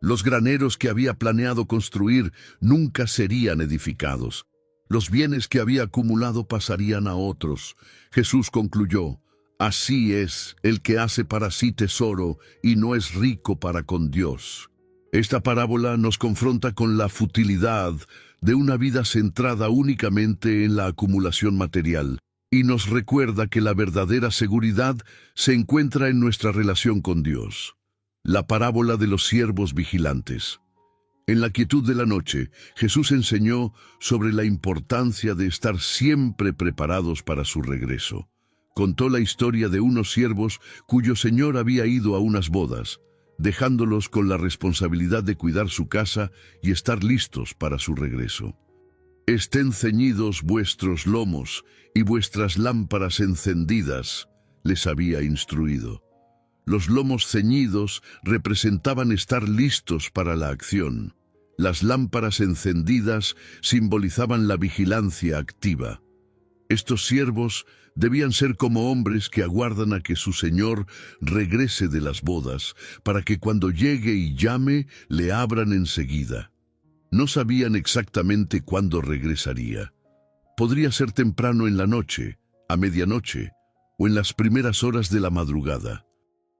Los graneros que había planeado construir nunca serían edificados. Los bienes que había acumulado pasarían a otros. Jesús concluyó: así es el que hace para sí tesoro y no es rico para con Dios. Esta parábola nos confronta con la futilidad de una vida centrada únicamente en la acumulación material y nos recuerda que la verdadera seguridad se encuentra en nuestra relación con Dios. La parábola de los siervos vigilantes. En la quietud de la noche, Jesús enseñó sobre la importancia de estar siempre preparados para su regreso. Contó la historia de unos siervos cuyo señor había ido a unas bodas, dejándolos con la responsabilidad de cuidar su casa y estar listos para su regreso. Estén ceñidos vuestros lomos y vuestras lámparas encendidas, les había instruido. Los lomos ceñidos representaban estar listos para la acción. Las lámparas encendidas simbolizaban la vigilancia activa. Estos siervos debían ser como hombres que aguardan a que su señor regrese de las bodas, para que cuando llegue y llame, le abran enseguida. No sabían exactamente cuándo regresaría. Podría ser temprano en la noche, a medianoche, o en las primeras horas de la madrugada.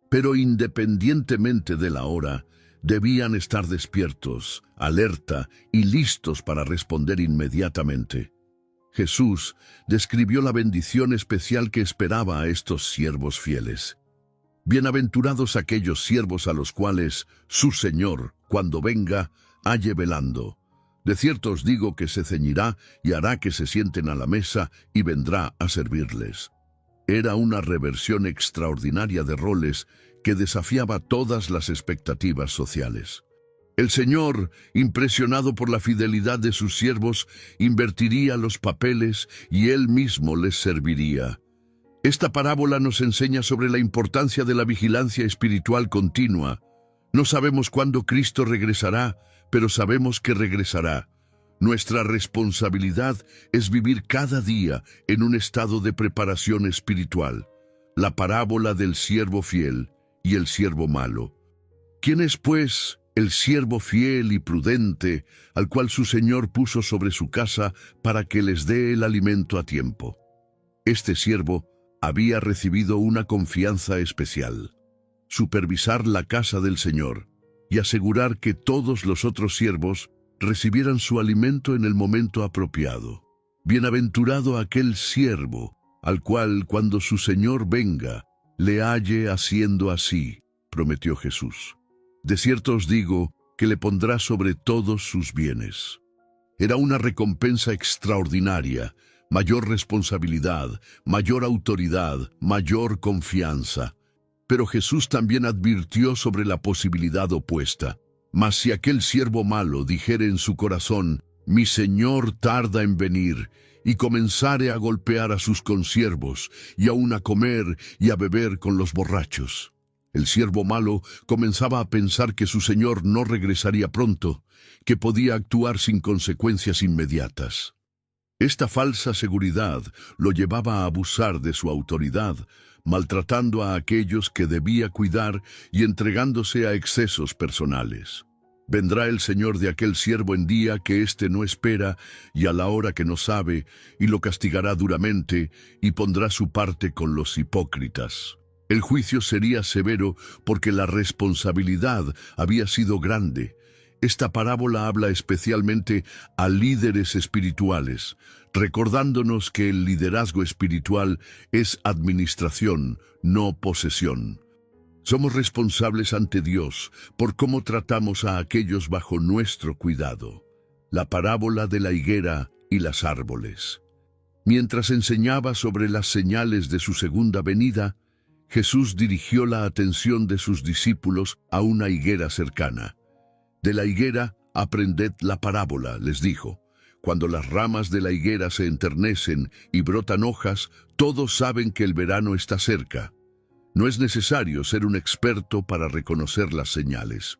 Pero independientemente de la hora, debían estar despiertos, alerta y listos para responder inmediatamente. Jesús describió la bendición especial que esperaba a estos siervos fieles. Bienaventurados aquellos siervos a los cuales su Señor, cuando venga, halle velando. De cierto os digo que se ceñirá y hará que se sienten a la mesa y vendrá a servirles. Era una reversión extraordinaria de roles que desafiaba todas las expectativas sociales. El Señor, impresionado por la fidelidad de sus siervos, invertiría los papeles y Él mismo les serviría. Esta parábola nos enseña sobre la importancia de la vigilancia espiritual continua. No sabemos cuándo Cristo regresará, pero sabemos que regresará. Nuestra responsabilidad es vivir cada día en un estado de preparación espiritual. La parábola del siervo fiel y el siervo malo. ¿Quién es, pues, el siervo fiel y prudente, al cual su señor puso sobre su casa para que les dé el alimento a tiempo? Este siervo había recibido una confianza especial: supervisar la casa del Señor y asegurar que todos los otros siervos recibieran su alimento en el momento apropiado. Bienaventurado aquel siervo, al cual cuando su señor venga, le halle haciendo así, prometió Jesús. De cierto os digo que le pondrá sobre todos sus bienes. Era una recompensa extraordinaria, mayor responsabilidad, mayor autoridad, mayor confianza. Pero Jesús también advirtió sobre la posibilidad opuesta. Mas si aquel siervo malo dijere en su corazón: mi señor tarda en venir, y comenzare a golpear a sus consiervos, y aun a comer y a beber con los borrachos. El siervo malo comenzaba a pensar que su señor no regresaría pronto, que podía actuar sin consecuencias inmediatas. Esta falsa seguridad lo llevaba a abusar de su autoridad, maltratando a aquellos que debía cuidar y entregándose a excesos personales. Vendrá el Señor de aquel siervo en día que éste no espera y a la hora que no sabe, y lo castigará duramente y pondrá su parte con los hipócritas. El juicio sería severo porque la responsabilidad había sido grande. Esta parábola habla especialmente a líderes espirituales, recordándonos que el liderazgo espiritual es administración, no posesión. Somos responsables ante Dios por cómo tratamos a aquellos bajo nuestro cuidado. La parábola de la higuera y los árboles. Mientras enseñaba sobre las señales de su segunda venida, Jesús dirigió la atención de sus discípulos a una higuera cercana. De la higuera aprended la parábola, les dijo. Cuando las ramas de la higuera se enternecen y brotan hojas, todos saben que el verano está cerca. No es necesario ser un experto para reconocer las señales.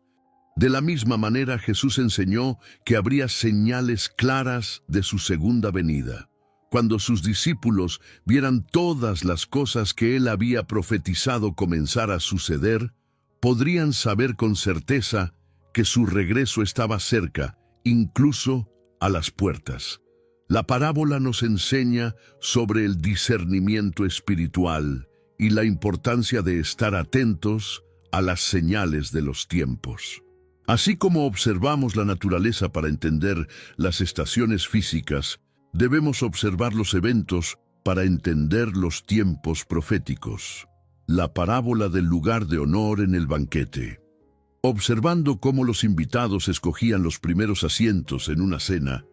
De la misma manera, Jesús enseñó que habría señales claras de su segunda venida. Cuando sus discípulos vieran todas las cosas que él había profetizado comenzar a suceder, podrían saber con certeza que su regreso estaba cerca, incluso a las puertas. La parábola nos enseña sobre el discernimiento espiritual y la importancia de estar atentos a las señales de los tiempos. Así como observamos la naturaleza para entender las estaciones físicas, debemos observar los eventos para entender los tiempos proféticos. La parábola del lugar de honor en el banquete. Observando cómo los invitados escogían los primeros asientos en una cena,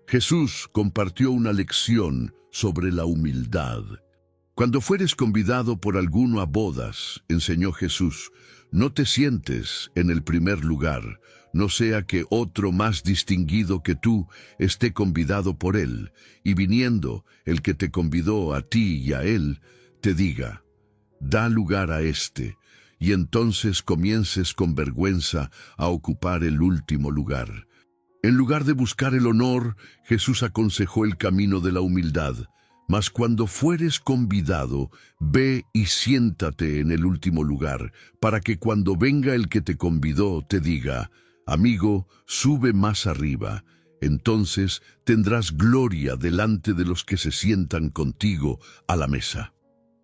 Jesús compartió una lección sobre la humildad. Cuando fueres convidado por alguno a bodas, enseñó Jesús, no te sientes en el primer lugar, no sea que otro más distinguido que tú esté convidado por él, y viniendo el que te convidó a ti y a él, te diga, da lugar a éste, y entonces comiences con vergüenza a ocupar el último lugar. En lugar de buscar el honor, Jesús aconsejó el camino de la humildad. Mas cuando fueres convidado, ve y siéntate en el último lugar, para que cuando venga el que te convidó te diga, amigo, sube más arriba. Entonces tendrás gloria delante de los que se sientan contigo a la mesa.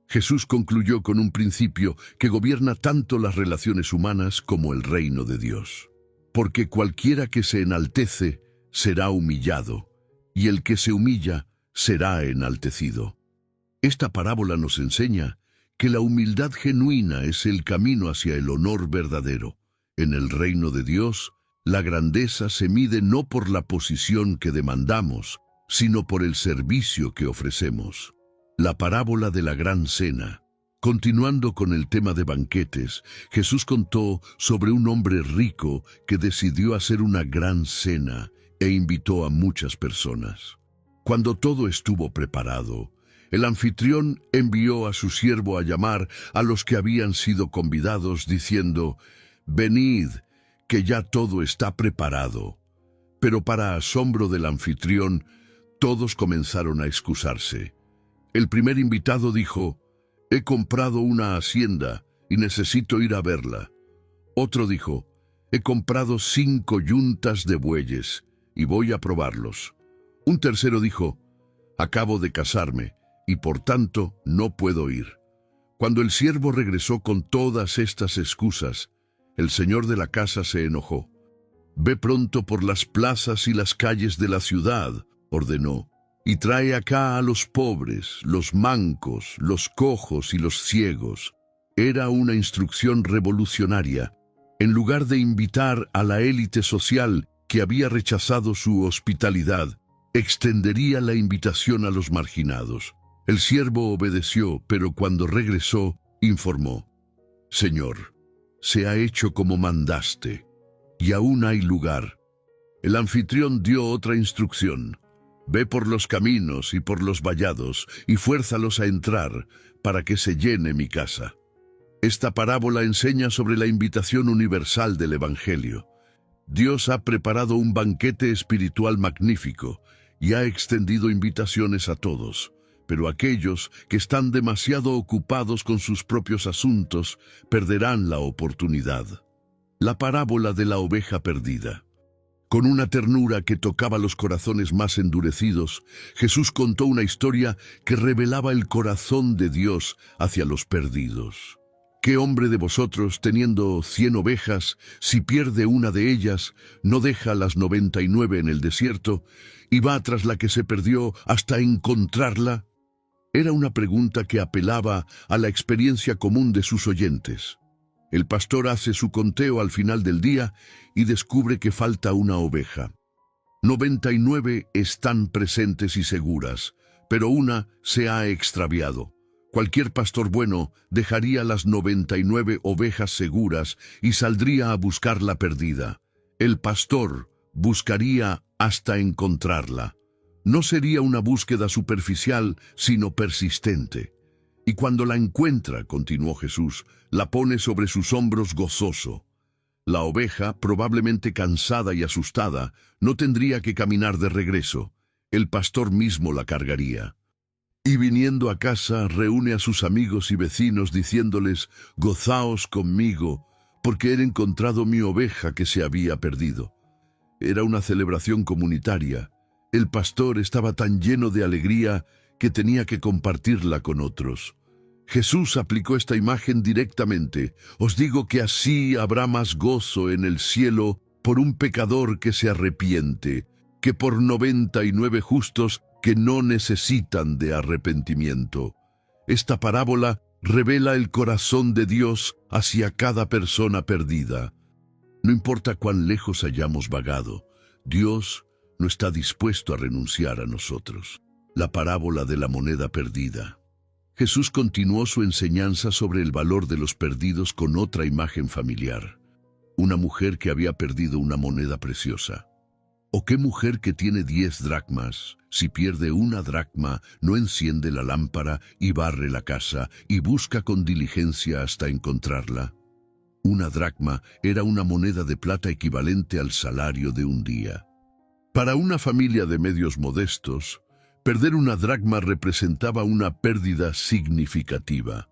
Jesús concluyó con un principio que gobierna tanto las relaciones humanas como el reino de Dios. Porque cualquiera que se enaltece será humillado, y el que se humilla será enaltecido. Esta parábola nos enseña que la humildad genuina es el camino hacia el honor verdadero. En el reino de Dios, la grandeza se mide no por la posición que demandamos, sino por el servicio que ofrecemos. La parábola de la gran cena. Continuando con el tema de banquetes, Jesús contó sobre un hombre rico que decidió hacer una gran cena e invitó a muchas personas. Cuando todo estuvo preparado, el anfitrión envió a su siervo a llamar a los que habían sido convidados, diciendo, «Venid, que ya todo está preparado». Pero para asombro del anfitrión, todos comenzaron a excusarse. El primer invitado dijo, «He comprado una hacienda y necesito ir a verla». Otro dijo, «He comprado 5 yuntas de bueyes y voy a probarlos». Un tercero dijo, «Acabo de casarme y por tanto no puedo ir». Cuando el siervo regresó con todas estas excusas, el señor de la casa se enojó. «Ve pronto por las plazas y las calles de la ciudad», ordenó, «y trae acá a los pobres, los mancos, los cojos y los ciegos». Era una instrucción revolucionaria. En lugar de invitar a la élite social que había rechazado su hospitalidad, extendería la invitación a los marginados. El siervo obedeció, pero cuando regresó, informó, «Señor, se ha hecho como mandaste, y aún hay lugar». El anfitrión dio otra instrucción, «Ve por los caminos y por los vallados, y fuérzalos a entrar, para que se llene mi casa». Esta parábola enseña sobre la invitación universal del Evangelio. Dios ha preparado un banquete espiritual magnífico, y ha extendido invitaciones a todos, pero aquellos que están demasiado ocupados con sus propios asuntos perderán la oportunidad. La parábola de la oveja perdida. Con una ternura que tocaba los corazones más endurecidos, Jesús contó una historia que revelaba el corazón de Dios hacia los perdidos. ¿Qué hombre de vosotros, teniendo 100 ovejas, si pierde una de ellas, no deja las 99 en el desierto y va tras la que se perdió hasta encontrarla? Era una pregunta que apelaba a la experiencia común de sus oyentes. El pastor hace su conteo al final del día y descubre que falta una oveja. 99 están presentes y seguras, pero una se ha extraviado. Cualquier pastor bueno dejaría las 99 ovejas seguras y saldría a buscar la perdida. El pastor buscaría hasta encontrarla. No sería una búsqueda superficial, sino persistente. Y cuando la encuentra, continuó Jesús, la pone sobre sus hombros gozoso. La oveja, probablemente cansada y asustada, no tendría que caminar de regreso. El pastor mismo la cargaría. Y viniendo a casa, reúne a sus amigos y vecinos diciéndoles: «Gozaos conmigo, porque he encontrado mi oveja que se había perdido». Era una celebración comunitaria. El pastor estaba tan lleno de alegría que tenía que compartirla con otros. Jesús aplicó esta imagen directamente. Os digo que así habrá más gozo en el cielo por un pecador que se arrepiente, que por 99 justos que no necesitan de arrepentimiento. Esta parábola revela el corazón de Dios hacia cada persona perdida. No importa cuán lejos hayamos vagado, Dios no está dispuesto a renunciar a nosotros. La parábola de la moneda perdida. Jesús continuó su enseñanza sobre el valor de los perdidos con otra imagen familiar. Una mujer que había perdido una moneda preciosa. ¿O qué mujer que tiene 10 dracmas, si pierde una dracma, no enciende la lámpara y barre la casa y busca con diligencia hasta encontrarla? Una dracma era una moneda de plata equivalente al salario de un día. Para una familia de medios modestos, perder una dracma representaba una pérdida significativa.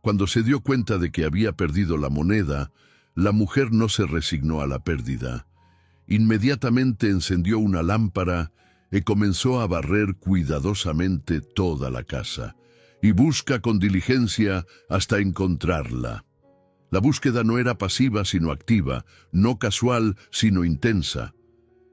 Cuando se dio cuenta de que había perdido la moneda, la mujer no se resignó a la pérdida. Inmediatamente encendió una lámpara y comenzó a barrer cuidadosamente toda la casa, y busca con diligencia hasta encontrarla. La búsqueda no era pasiva sino activa, no casual sino intensa.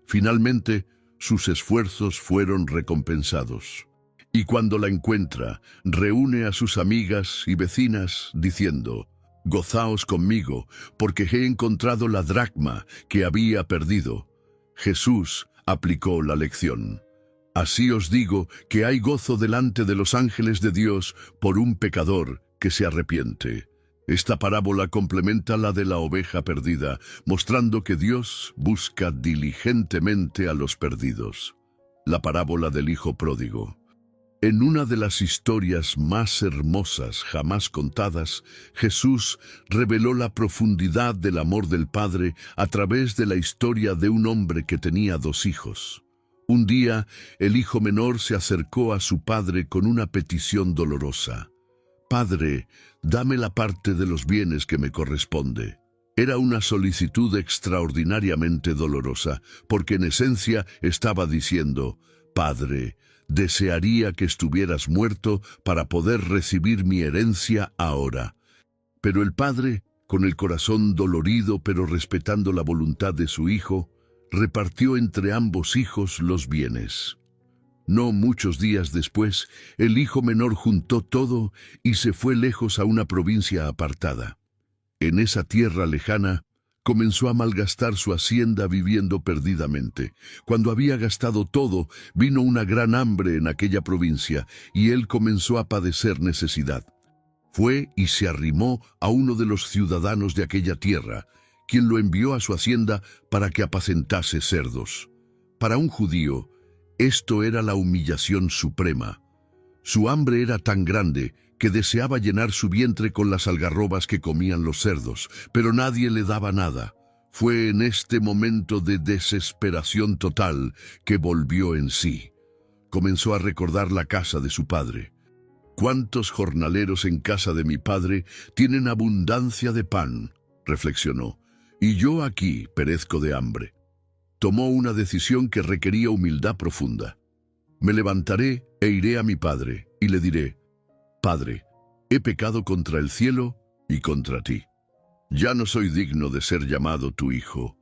Finalmente, sus esfuerzos fueron recompensados. Y cuando la encuentra, reúne a sus amigas y vecinas diciendo: «Gozaos conmigo, porque he encontrado la dracma que había perdido». Jesús aplicó la lección. Así os digo que hay gozo delante de los ángeles de Dios por un pecador que se arrepiente. Esta parábola complementa la de la oveja perdida, mostrando que Dios busca diligentemente a los perdidos. La parábola del hijo pródigo. En una de las historias más hermosas jamás contadas, Jesús reveló la profundidad del amor del Padre a través de la historia de un hombre que tenía 2 hijos. Un día, el hijo menor se acercó a su padre con una petición dolorosa. «Padre, dame la parte de los bienes que me corresponde». Era una solicitud extraordinariamente dolorosa, porque en esencia estaba diciendo: «Padre, desearía que estuvieras muerto para poder recibir mi herencia ahora». Pero el padre, con el corazón dolorido pero respetando la voluntad de su hijo, repartió entre ambos hijos los bienes. No muchos días después, el hijo menor juntó todo y se fue lejos a una provincia apartada. En esa tierra lejana, comenzó a malgastar su hacienda viviendo perdidamente. Cuando había gastado todo, vino una gran hambre en aquella provincia, y él comenzó a padecer necesidad. Fue y se arrimó a uno de los ciudadanos de aquella tierra, quien lo envió a su hacienda para que apacentase cerdos. Para un judío, esto era la humillación suprema. Su hambre era tan grande que deseaba llenar su vientre con las algarrobas que comían los cerdos, pero nadie le daba nada. Fue en este momento de desesperación total que volvió en sí. Comenzó a recordar la casa de su padre. «¿Cuántos jornaleros en casa de mi padre tienen abundancia de pan?», reflexionó, «y yo aquí perezco de hambre». Tomó una decisión que requería humildad profunda. «Me levantaré e iré a mi padre, y le diré: Padre, he pecado contra el cielo y contra ti. Ya no soy digno de ser llamado tu hijo.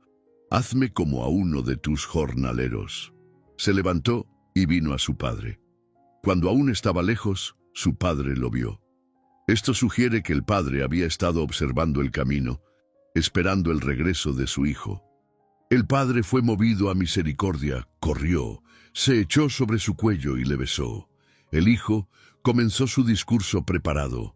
Hazme como a uno de tus jornaleros». Se levantó y vino a su padre. Cuando aún estaba lejos, su padre lo vio. Esto sugiere que el padre había estado observando el camino, esperando el regreso de su hijo. El padre fue movido a misericordia, corrió, se echó sobre su cuello y le besó. El hijo comenzó su discurso preparado.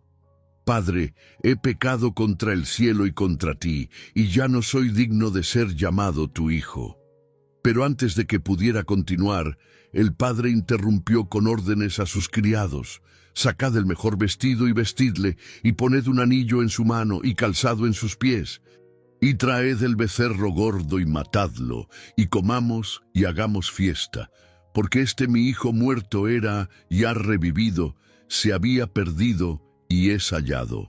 Padre, he pecado contra el cielo y contra ti, y ya no soy digno de ser llamado tu hijo». Pero antes de que pudiera continuar, el padre interrumpió con órdenes a sus criados: «Sacad el mejor vestido y vestidle, y poned un anillo en su mano y calzado en sus pies, y traed el becerro gordo y matadlo, y comamos y hagamos fiesta, porque este mi hijo muerto era y ha revivido, se había perdido y es hallado».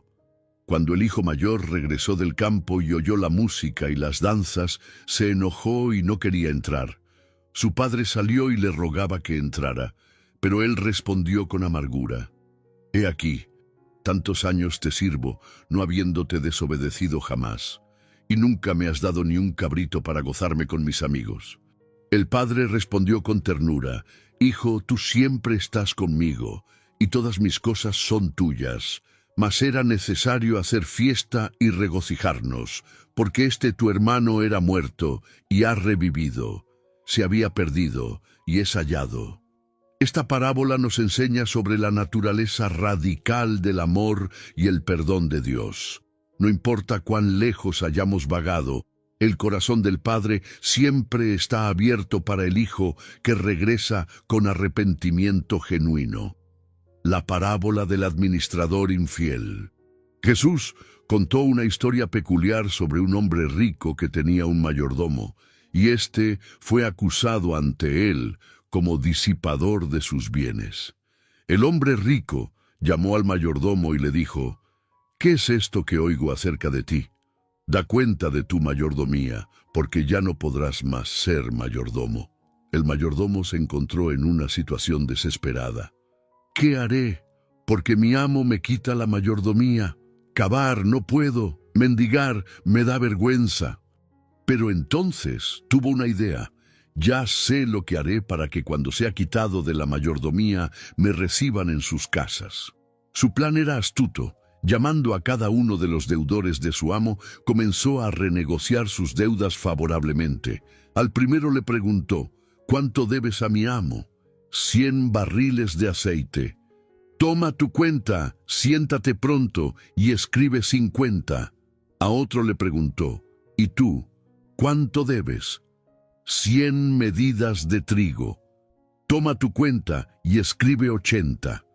Cuando el hijo mayor regresó del campo y oyó la música y las danzas, se enojó y no quería entrar. Su padre salió y le rogaba que entrara, pero él respondió con amargura: «He aquí, tantos años te sirvo, no habiéndote desobedecido jamás, y nunca me has dado ni un cabrito para gozarme con mis amigos». El padre respondió con ternura: «Hijo, tú siempre estás conmigo, y todas mis cosas son tuyas. Mas era necesario hacer fiesta y regocijarnos, porque este tu hermano era muerto y ha revivido, se había perdido y es hallado». Esta parábola nos enseña sobre la naturaleza radical del amor y el perdón de Dios. No importa cuán lejos hayamos vagado, el corazón del Padre siempre está abierto para el Hijo que regresa con arrepentimiento genuino. La parábola del administrador infiel. Jesús contó una historia peculiar sobre un hombre rico que tenía un mayordomo, y éste fue acusado ante él como disipador de sus bienes. El hombre rico llamó al mayordomo y le dijo: «¿Qué es esto que oigo acerca de ti? Da cuenta de tu mayordomía, porque ya no podrás más ser mayordomo». El mayordomo se encontró en una situación desesperada. «¿Qué haré? Porque mi amo me quita la mayordomía. Cavar no puedo, mendigar me da vergüenza». Pero entonces tuvo una idea: «Ya sé lo que haré para que cuando sea quitado de la mayordomía me reciban en sus casas». Su plan era astuto. Llamando a cada uno de los deudores de su amo, comenzó a renegociar sus deudas favorablemente. Al primero le preguntó: «¿Cuánto debes a mi amo?» 100 barriles de aceite. «Toma tu cuenta, siéntate pronto y escribe 50. A otro le preguntó: «¿Y tú, cuánto debes?» 100 medidas de trigo. «Toma tu cuenta y escribe 80.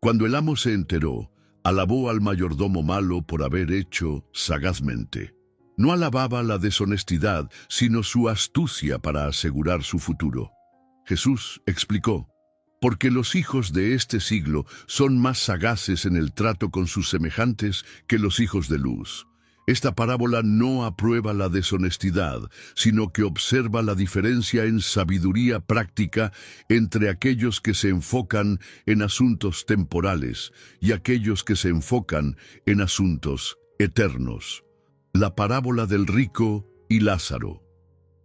Cuando el amo se enteró, alabó al mayordomo malo por haber hecho sagazmente. No alababa la deshonestidad, sino su astucia para asegurar su futuro. Jesús explicó: «Porque los hijos de este siglo son más sagaces en el trato con sus semejantes que los hijos de luz». Esta parábola no aprueba la deshonestidad, sino que observa la diferencia en sabiduría práctica entre aquellos que se enfocan en asuntos temporales y aquellos que se enfocan en asuntos eternos. La parábola del rico y Lázaro.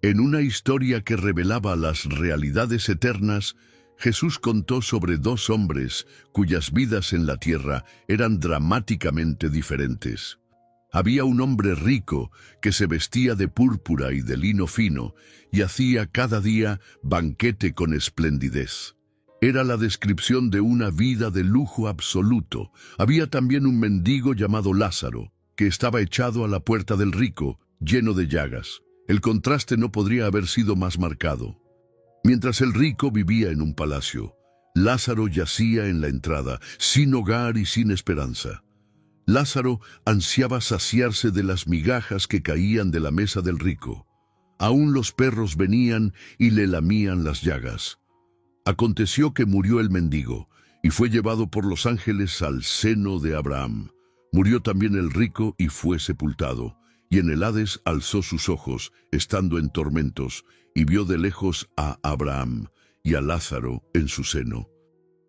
En una historia que revelaba las realidades eternas, Jesús contó sobre dos hombres cuyas vidas en la tierra eran dramáticamente diferentes. Había un hombre rico que se vestía de púrpura y de lino fino y hacía cada día banquete con esplendidez. Era la descripción de una vida de lujo absoluto. Había también un mendigo llamado Lázaro, que estaba echado a la puerta del rico, lleno de llagas. El contraste no podría haber sido más marcado. Mientras el rico vivía en un palacio, Lázaro yacía en la entrada, sin hogar y sin esperanza. Lázaro ansiaba saciarse de las migajas que caían de la mesa del rico. Aún los perros venían y le lamían las llagas. Aconteció que murió el mendigo, y fue llevado por los ángeles al seno de Abraham. Murió también el rico y fue sepultado, y en el Hades alzó sus ojos, estando en tormentos, y vio de lejos a Abraham y a Lázaro en su seno.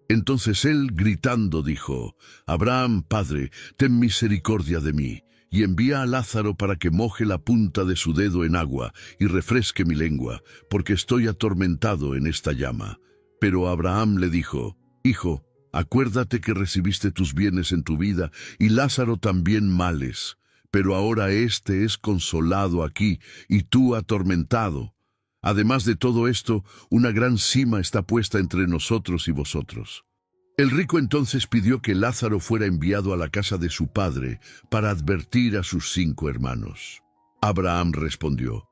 Entonces él, gritando, dijo: «Abraham, Padre, ten misericordia de mí, y envía a Lázaro para que moje la punta de su dedo en agua y refresque mi lengua, porque estoy atormentado en esta llama». Pero Abraham le dijo: «Hijo, acuérdate que recibiste tus bienes en tu vida, y Lázaro también males, pero ahora éste es consolado aquí, y tú atormentado. Además de todo esto, una gran sima está puesta entre nosotros y vosotros». El rico entonces pidió que Lázaro fuera enviado a la casa de su padre para advertir a sus 5 hermanos. Abraham respondió: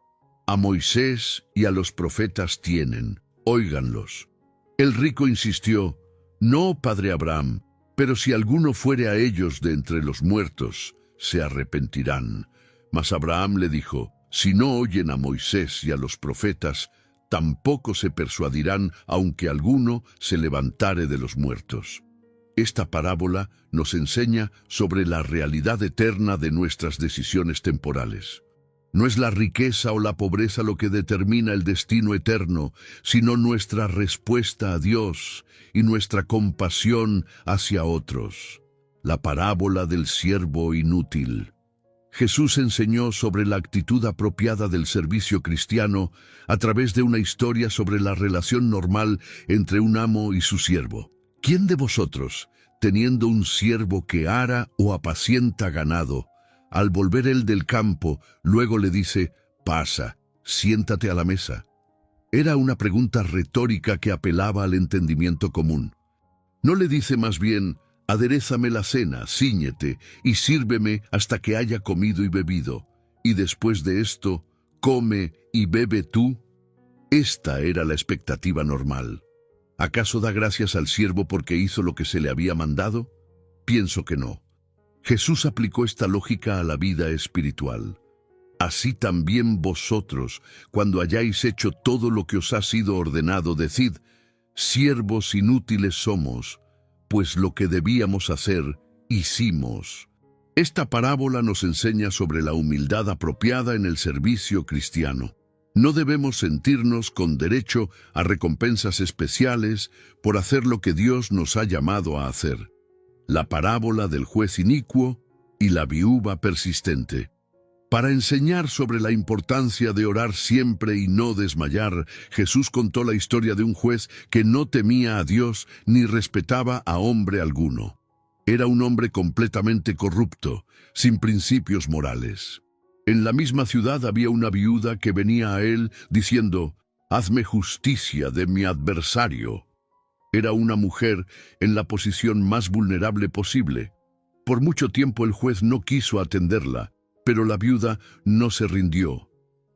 a Moisés y a los profetas tienen, óiganlos. El rico insistió: no, padre Abraham, pero si alguno fuere a ellos de entre los muertos, se arrepentirán. Mas Abraham le dijo: si no oyen a Moisés y a los profetas, tampoco se persuadirán, aunque alguno se levantare de los muertos. Esta parábola nos enseña sobre la realidad eterna de nuestras decisiones temporales. No es la riqueza o la pobreza lo que determina el destino eterno, sino nuestra respuesta a Dios y nuestra compasión hacia otros. La parábola del siervo inútil. Jesús enseñó sobre la actitud apropiada del servicio cristiano a través de una historia sobre la relación normal entre un amo y su siervo. ¿Quién de vosotros, teniendo un siervo que ara o apacienta ganado, al volver él del campo, luego le dice: pasa, siéntate a la mesa? Era una pregunta retórica que apelaba al entendimiento común. No le dice más bien: aderézame la cena, cíñete y sírveme hasta que haya comido y bebido, y después de esto, come y bebe tú. Esta era la expectativa normal. ¿Acaso da gracias al siervo porque hizo lo que se le había mandado? Pienso que no. Jesús aplicó esta lógica a la vida espiritual. Así también vosotros, cuando hayáis hecho todo lo que os ha sido ordenado, decid: siervos inútiles somos, pues lo que debíamos hacer, hicimos. Esta parábola nos enseña sobre la humildad apropiada en el servicio cristiano. No debemos sentirnos con derecho a recompensas especiales por hacer lo que Dios nos ha llamado a hacer. La parábola del juez inicuo y la viuva persistente. Para enseñar sobre la importancia de orar siempre y no desmayar, Jesús contó la historia de un juez que no temía a Dios ni respetaba a hombre alguno. Era un hombre completamente corrupto, sin principios morales. En la misma ciudad había una viuda que venía a él diciendo: hazme justicia de mi adversario. Era una mujer en la posición más vulnerable posible. Por mucho tiempo el juez no quiso atenderla, pero la viuda no se rindió.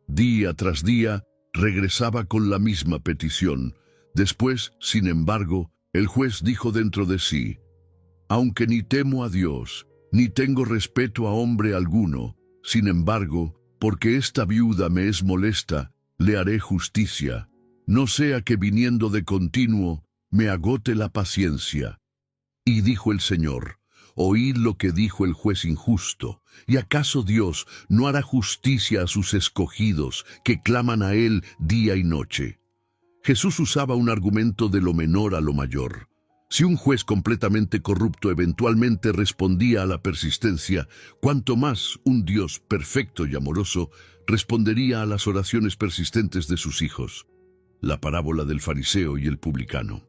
Día tras día regresaba con la misma petición. Después, sin embargo, el juez dijo dentro de sí: aunque ni temo a Dios, ni tengo respeto a hombre alguno, sin embargo, porque esta viuda me es molesta, le haré justicia, no sea que viniendo de continuo me agote la paciencia. Y dijo el Señor: oíd lo que dijo el juez injusto. ¿Y acaso Dios no hará justicia a sus escogidos, que claman a Él día y noche? Jesús usaba un argumento de lo menor a lo mayor. Si un juez completamente corrupto eventualmente respondía a la persistencia, cuanto más un Dios perfecto y amoroso respondería a las oraciones persistentes de sus hijos. La parábola del fariseo y el publicano.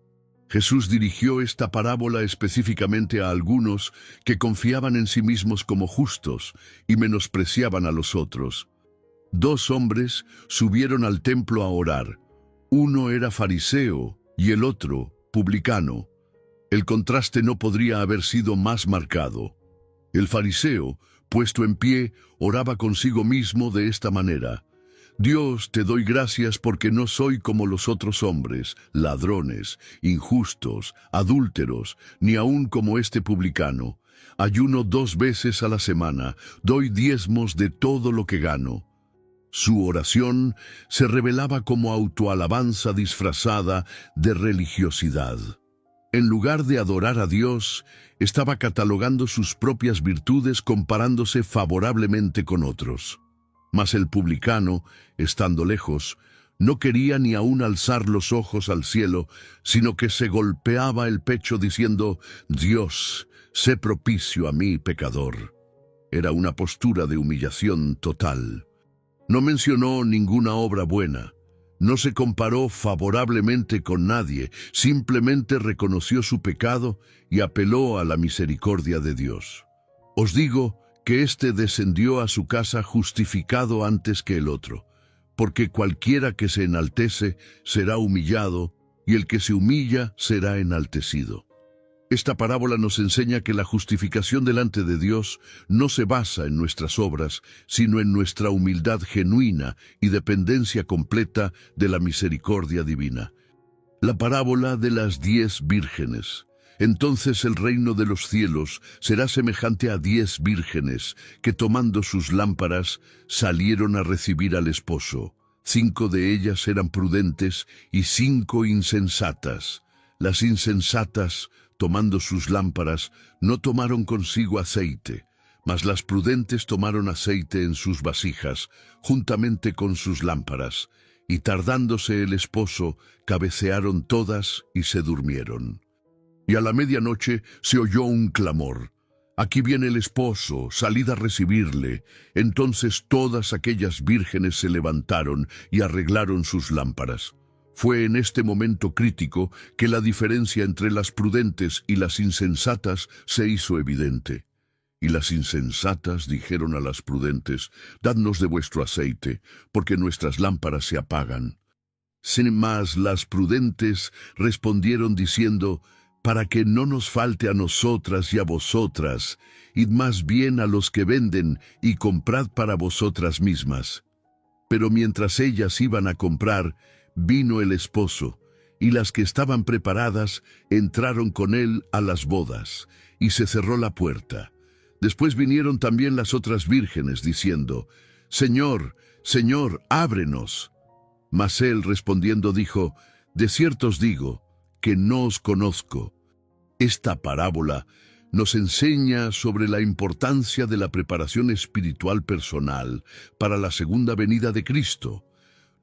Jesús dirigió esta parábola específicamente a algunos que confiaban en sí mismos como justos y menospreciaban a los otros. 2 hombres subieron al templo a orar. Uno era fariseo y el otro publicano. El contraste no podría haber sido más marcado. El fariseo, puesto en pie, oraba consigo mismo de esta manera: Dios, te doy gracias porque no soy como los otros hombres, ladrones, injustos, adúlteros, ni aun como este publicano. Ayuno 2 veces a la semana, doy diezmos de todo lo que gano. Su oración se revelaba como autoalabanza disfrazada de religiosidad. En lugar de adorar a Dios, estaba catalogando sus propias virtudes comparándose favorablemente con otros. Mas el publicano, estando lejos, no quería ni aún alzar los ojos al cielo, sino que se golpeaba el pecho diciendo: Dios, sé propicio a mí, pecador. Era una postura de humillación total. No mencionó ninguna obra buena. No se comparó favorablemente con nadie, simplemente reconoció su pecado y apeló a la misericordia de Dios. Os digo que éste descendió a su casa justificado antes que el otro, porque cualquiera que se enaltece será humillado, y el que se humilla será enaltecido. Esta parábola nos enseña que la justificación delante de Dios no se basa en nuestras obras, sino en nuestra humildad genuina y dependencia completa de la misericordia divina. La parábola de las 10 vírgenes. Entonces el reino de los cielos será semejante a 10 vírgenes que tomando sus lámparas salieron a recibir al esposo. 5 de ellas eran prudentes y 5 insensatas. Las insensatas, tomando sus lámparas, no tomaron consigo aceite, mas las prudentes tomaron aceite en sus vasijas, juntamente con sus lámparas, y tardándose el esposo, cabecearon todas y se durmieron. Y a la medianoche se oyó un clamor: «Aquí viene el esposo, salid a recibirle». Entonces todas aquellas vírgenes se levantaron y arreglaron sus lámparas. Fue en este momento crítico que la diferencia entre las prudentes y las insensatas se hizo evidente. Y las insensatas dijeron a las prudentes: «Dadnos de vuestro aceite, porque nuestras lámparas se apagan». Sin más, las prudentes respondieron diciendo: «Para que no nos falte a nosotras y a vosotras, id más bien a los que venden y comprad para vosotras mismas». Pero mientras ellas iban a comprar, vino el esposo, y las que estaban preparadas entraron con él a las bodas, y se cerró la puerta. Después vinieron también las otras vírgenes, diciendo: «Señor, Señor, ábrenos». Mas él respondiendo dijo: «De cierto os digo, que no os conozco». Esta parábola nos enseña sobre la importancia de la preparación espiritual personal para la segunda venida de Cristo.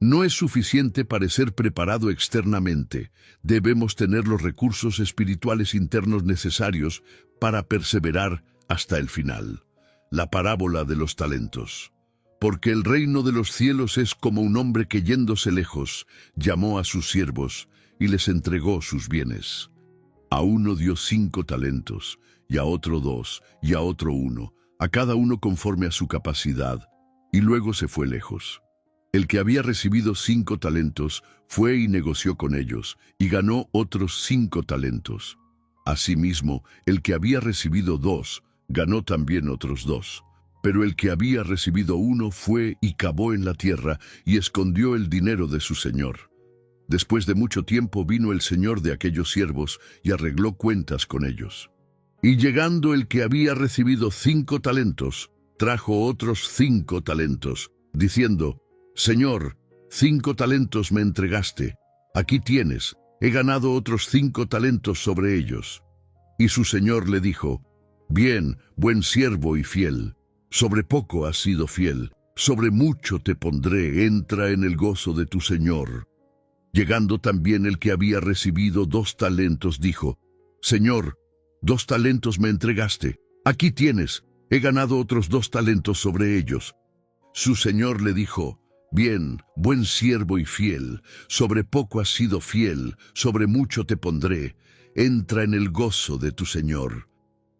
No es suficiente parecer preparado externamente, debemos tener los recursos espirituales internos necesarios para perseverar hasta el final. La parábola de los talentos. Porque el reino de los cielos es como un hombre que yéndose lejos, llamó a sus siervos y les entregó sus bienes. A uno dio 5 talentos, y a otro 2, y a otro 1, a cada uno conforme a su capacidad, y luego se fue lejos. El que había recibido 5 talentos fue y negoció con ellos, y ganó otros 5 talentos. Asimismo, el que había recibido 2, ganó también otros 2. Pero el que había recibido 1 fue y cavó en la tierra, y escondió el dinero de su señor. Después de mucho tiempo vino el señor de aquellos siervos, y arregló cuentas con ellos. Y llegando el que había recibido 5 talentos, trajo otros 5 talentos, diciendo: «Señor, 5 talentos me entregaste, aquí tienes, he ganado otros 5 talentos sobre ellos». Y su señor le dijo: «Bien, buen siervo y fiel, sobre poco has sido fiel, sobre mucho te pondré, entra en el gozo de tu señor». Llegando también el que había recibido 2 talentos, dijo: «Señor, 2 talentos me entregaste, aquí tienes, he ganado otros 2 talentos sobre ellos». Su señor le dijo: «Bien, buen siervo y fiel, sobre poco has sido fiel, sobre mucho te pondré, entra en el gozo de tu señor».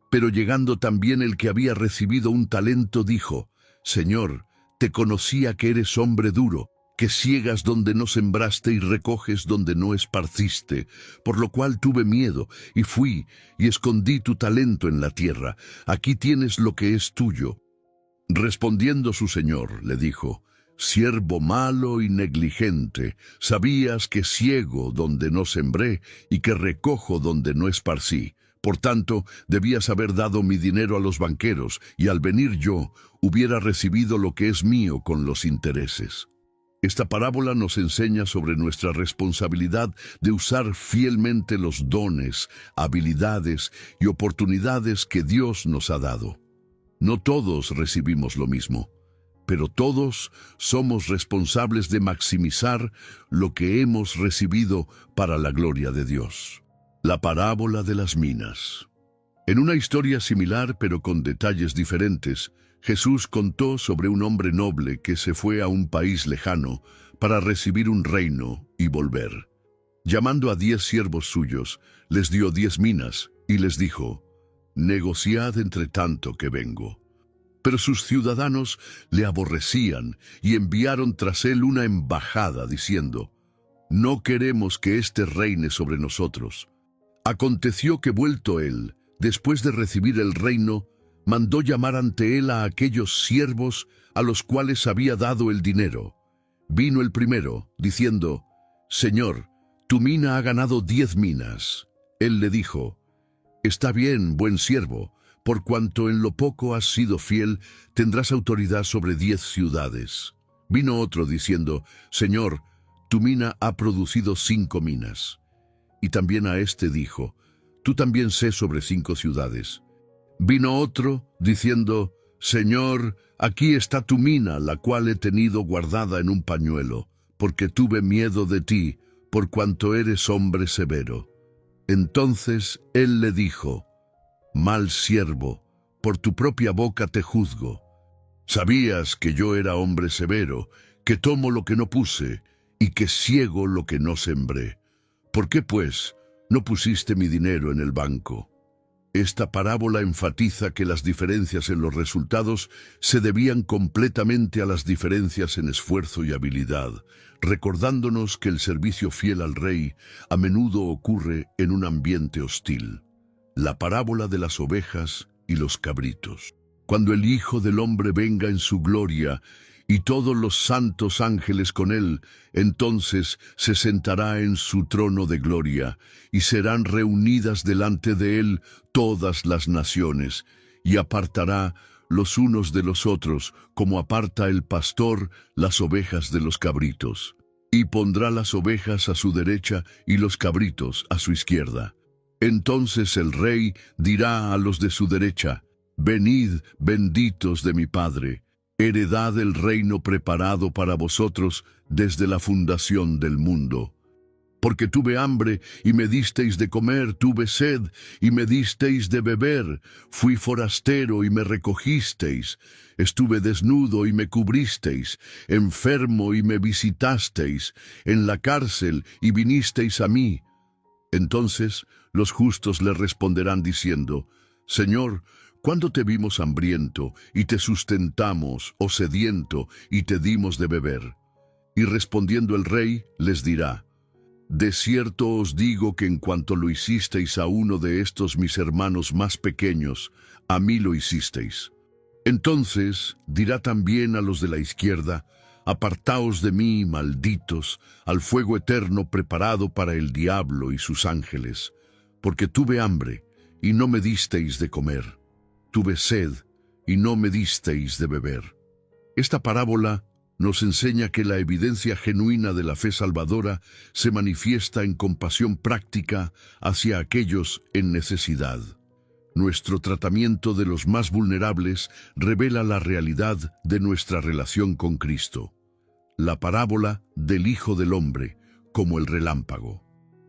Pero llegando también el que había recibido 1 talento, dijo: «Señor, te conocía que eres hombre duro, que ciegas donde no sembraste y recoges donde no esparciste, por lo cual tuve miedo, y fui, y escondí tu talento en la tierra, aquí tienes lo que es tuyo». Respondiendo su señor, le dijo: «Siervo malo y negligente, sabías que ciego donde no sembré y que recojo donde no esparcí. Por tanto, debías haber dado mi dinero a los banqueros, y al venir yo, hubiera recibido lo que es mío con los intereses». Esta parábola nos enseña sobre nuestra responsabilidad de usar fielmente los dones, habilidades y oportunidades que Dios nos ha dado. No todos recibimos lo mismo, pero todos somos responsables de maximizar lo que hemos recibido para la gloria de Dios. La parábola de las minas. En una historia similar, pero con detalles diferentes, Jesús contó sobre un hombre noble que se fue a un país lejano para recibir un reino y volver. Llamando a 10 siervos suyos, les dio 10 minas y les dijo: «Negociad entre tanto que vengo». Pero sus ciudadanos le aborrecían y enviaron tras él una embajada diciendo: «No queremos que éste reine sobre nosotros. Aconteció que vuelto él, después de recibir el reino, mandó llamar ante él a aquellos siervos a los cuales había dado el dinero. Vino el primero, diciendo: Señor, tu mina ha ganado 10 minas. Él le dijo: Está bien, buen siervo, por cuanto en lo poco has sido fiel, tendrás autoridad sobre 10 ciudades. Vino otro diciendo: Señor, tu mina ha producido 5 minas. Y también a este dijo: Tú también sé sobre 5 ciudades. Vino otro diciendo: Señor, aquí está tu mina, la cual he tenido guardada en un pañuelo, porque tuve miedo de ti, por cuanto eres hombre severo. Entonces él le dijo: Mal siervo, por tu propia boca te juzgo. Sabías que yo era hombre severo, que tomo lo que no puse, y que ciego lo que no sembré. ¿Por qué, pues, no pusiste mi dinero en el banco? Esta parábola enfatiza que las diferencias en los resultados se debían completamente a las diferencias en esfuerzo y habilidad, recordándonos que el servicio fiel al rey a menudo ocurre en un ambiente hostil. La parábola de las ovejas y los cabritos. Cuando el Hijo del Hombre venga en su gloria y todos los santos ángeles con él, entonces se sentará en su trono de gloria, y serán reunidas delante de él todas las naciones, y apartará los unos de los otros, como aparta el pastor las ovejas de los cabritos. Y pondrá las ovejas a su derecha y los cabritos a su izquierda. Entonces el rey dirá a los de su derecha: Venid, benditos de mi Padre, heredad el reino preparado para vosotros desde la fundación del mundo. Porque tuve hambre y me disteis de comer, tuve sed y me disteis de beber, fui forastero y me recogisteis, estuve desnudo y me cubristeis, enfermo y me visitasteis, en la cárcel y vinisteis a mí. Entonces los justos le responderán diciendo: Señor, ¿cuándo te vimos hambriento y te sustentamos, o sediento y te dimos de beber? Y respondiendo el rey, les dirá: De cierto os digo que en cuanto lo hicisteis a uno de estos mis hermanos más pequeños, a mí lo hicisteis. Entonces dirá también a los de la izquierda: Apartaos de mí, malditos, al fuego eterno preparado para el diablo y sus ángeles, porque tuve hambre y no me disteis de comer, tuve sed y no me disteis de beber. Esta parábola nos enseña que la evidencia genuina de la fe salvadora se manifiesta en compasión práctica hacia aquellos en necesidad. Nuestro tratamiento de los más vulnerables revela la realidad de nuestra relación con Cristo. La parábola del Hijo del Hombre como el relámpago.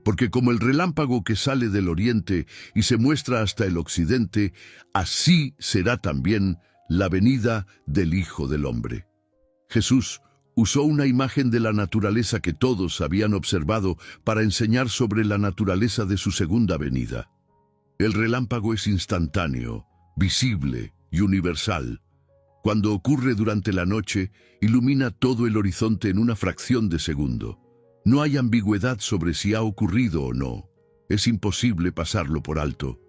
Porque como el relámpago que sale del oriente y se muestra hasta el occidente, así será también la venida del Hijo del Hombre. Jesús usó una imagen de la naturaleza que todos habían observado para enseñar sobre la naturaleza de su segunda venida. El relámpago es instantáneo, visible y universal. Cuando ocurre durante la noche, ilumina todo el horizonte en una fracción de segundo. No hay ambigüedad sobre si ha ocurrido o no. Es imposible pasarlo por alto.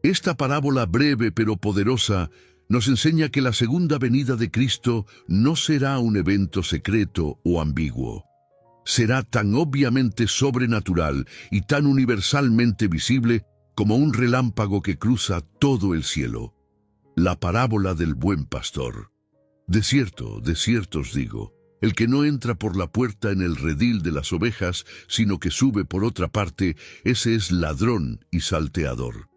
Esta parábola breve pero poderosa nos enseña que la segunda venida de Cristo no será un evento secreto o ambiguo. Será tan obviamente sobrenatural y tan universalmente visible como un relámpago que cruza todo el cielo. La parábola del buen pastor. De cierto os digo, el que no entra por la puerta en el redil de las ovejas, sino que sube por otra parte, ese es ladrón y salteador.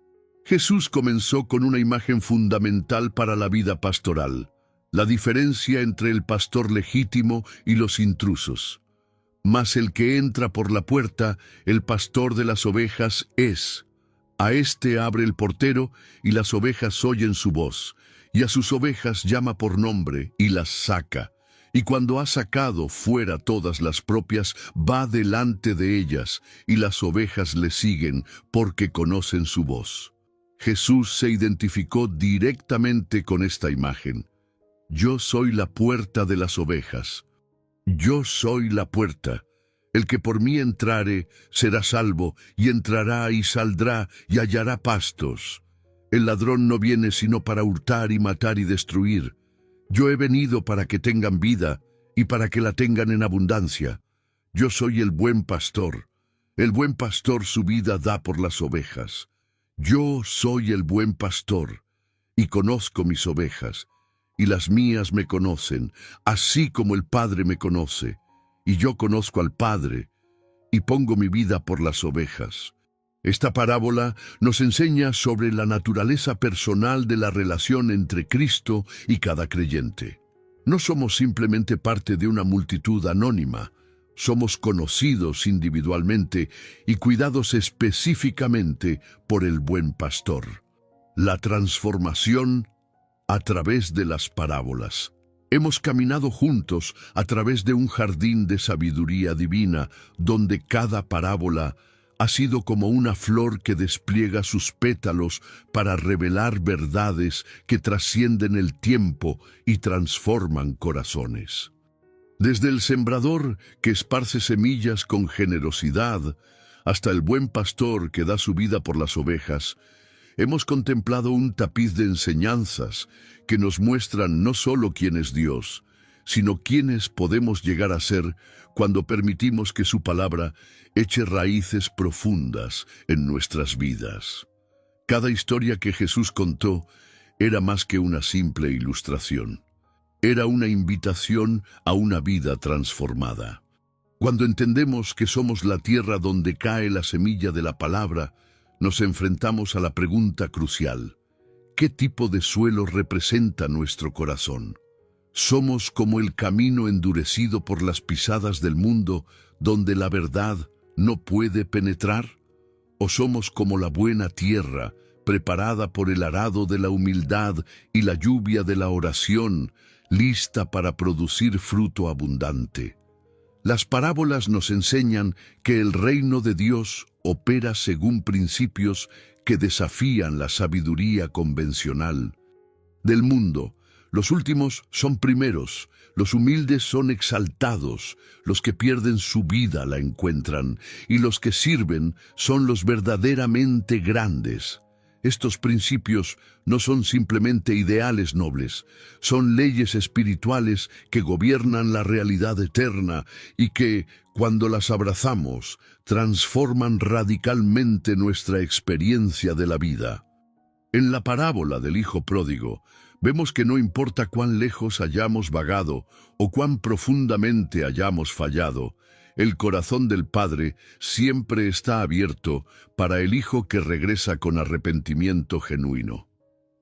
Jesús comenzó con una imagen fundamental para la vida pastoral: la diferencia entre el pastor legítimo y los intrusos. Mas el que entra por la puerta, el pastor de las ovejas es. A éste abre el portero, y las ovejas oyen su voz, y a sus ovejas llama por nombre, y las saca. Y cuando ha sacado fuera todas las propias, va delante de ellas, y las ovejas le siguen, porque conocen su voz. Jesús se identificó directamente con esta imagen. Yo soy la puerta de las ovejas. Yo soy la puerta. El que por mí entrare será salvo, y entrará y saldrá y hallará pastos. El ladrón no viene sino para hurtar y matar y destruir. Yo he venido para que tengan vida y para que la tengan en abundancia. Yo soy el buen pastor. El buen pastor su vida da por las ovejas. Yo soy el buen pastor y conozco mis ovejas, y las mías me conocen, así como el Padre me conoce, y yo conozco al Padre, y pongo mi vida por las ovejas. Esta parábola nos enseña sobre la naturaleza personal de la relación entre Cristo y cada creyente. No somos simplemente parte de una multitud anónima, somos conocidos individualmente y cuidados específicamente por el buen pastor. La transformación a través de las parábolas. Hemos caminado juntos a través de un jardín de sabiduría divina, donde cada parábola ha sido como una flor que despliega sus pétalos para revelar verdades que trascienden el tiempo y transforman corazones. Desde el sembrador que esparce semillas con generosidad, hasta el buen pastor que da su vida por las ovejas, hemos contemplado un tapiz de enseñanzas que nos muestran no solo quién es Dios, sino quiénes podemos llegar a ser cuando permitimos que su palabra eche raíces profundas en nuestras vidas. Cada historia que Jesús contó era más que una simple ilustración. Era una invitación a una vida transformada. Cuando entendemos que somos la tierra donde cae la semilla de la palabra, nos enfrentamos a la pregunta crucial: ¿qué tipo de suelo representa nuestro corazón? ¿Somos como el camino endurecido por las pisadas del mundo, donde la verdad no puede penetrar? ¿O somos como la buena tierra, preparada por el arado de la humildad y la lluvia de la oración, lista para producir fruto abundante? Las parábolas nos enseñan que el reino de Dios opera según principios que desafían la sabiduría convencional. Del mundo, los últimos son primeros, los humildes son exaltados, los que pierden su vida la encuentran, y los que sirven son los verdaderamente grandes. Estos principios no son simplemente ideales nobles, son leyes espirituales que gobiernan la realidad eterna y que, cuando las abrazamos, transforman radicalmente nuestra experiencia de la vida. En la parábola del Hijo Pródigo, vemos que no importa cuán lejos hayamos vagado o cuán profundamente hayamos fallado, el corazón del Padre siempre está abierto para el Hijo que regresa con arrepentimiento genuino.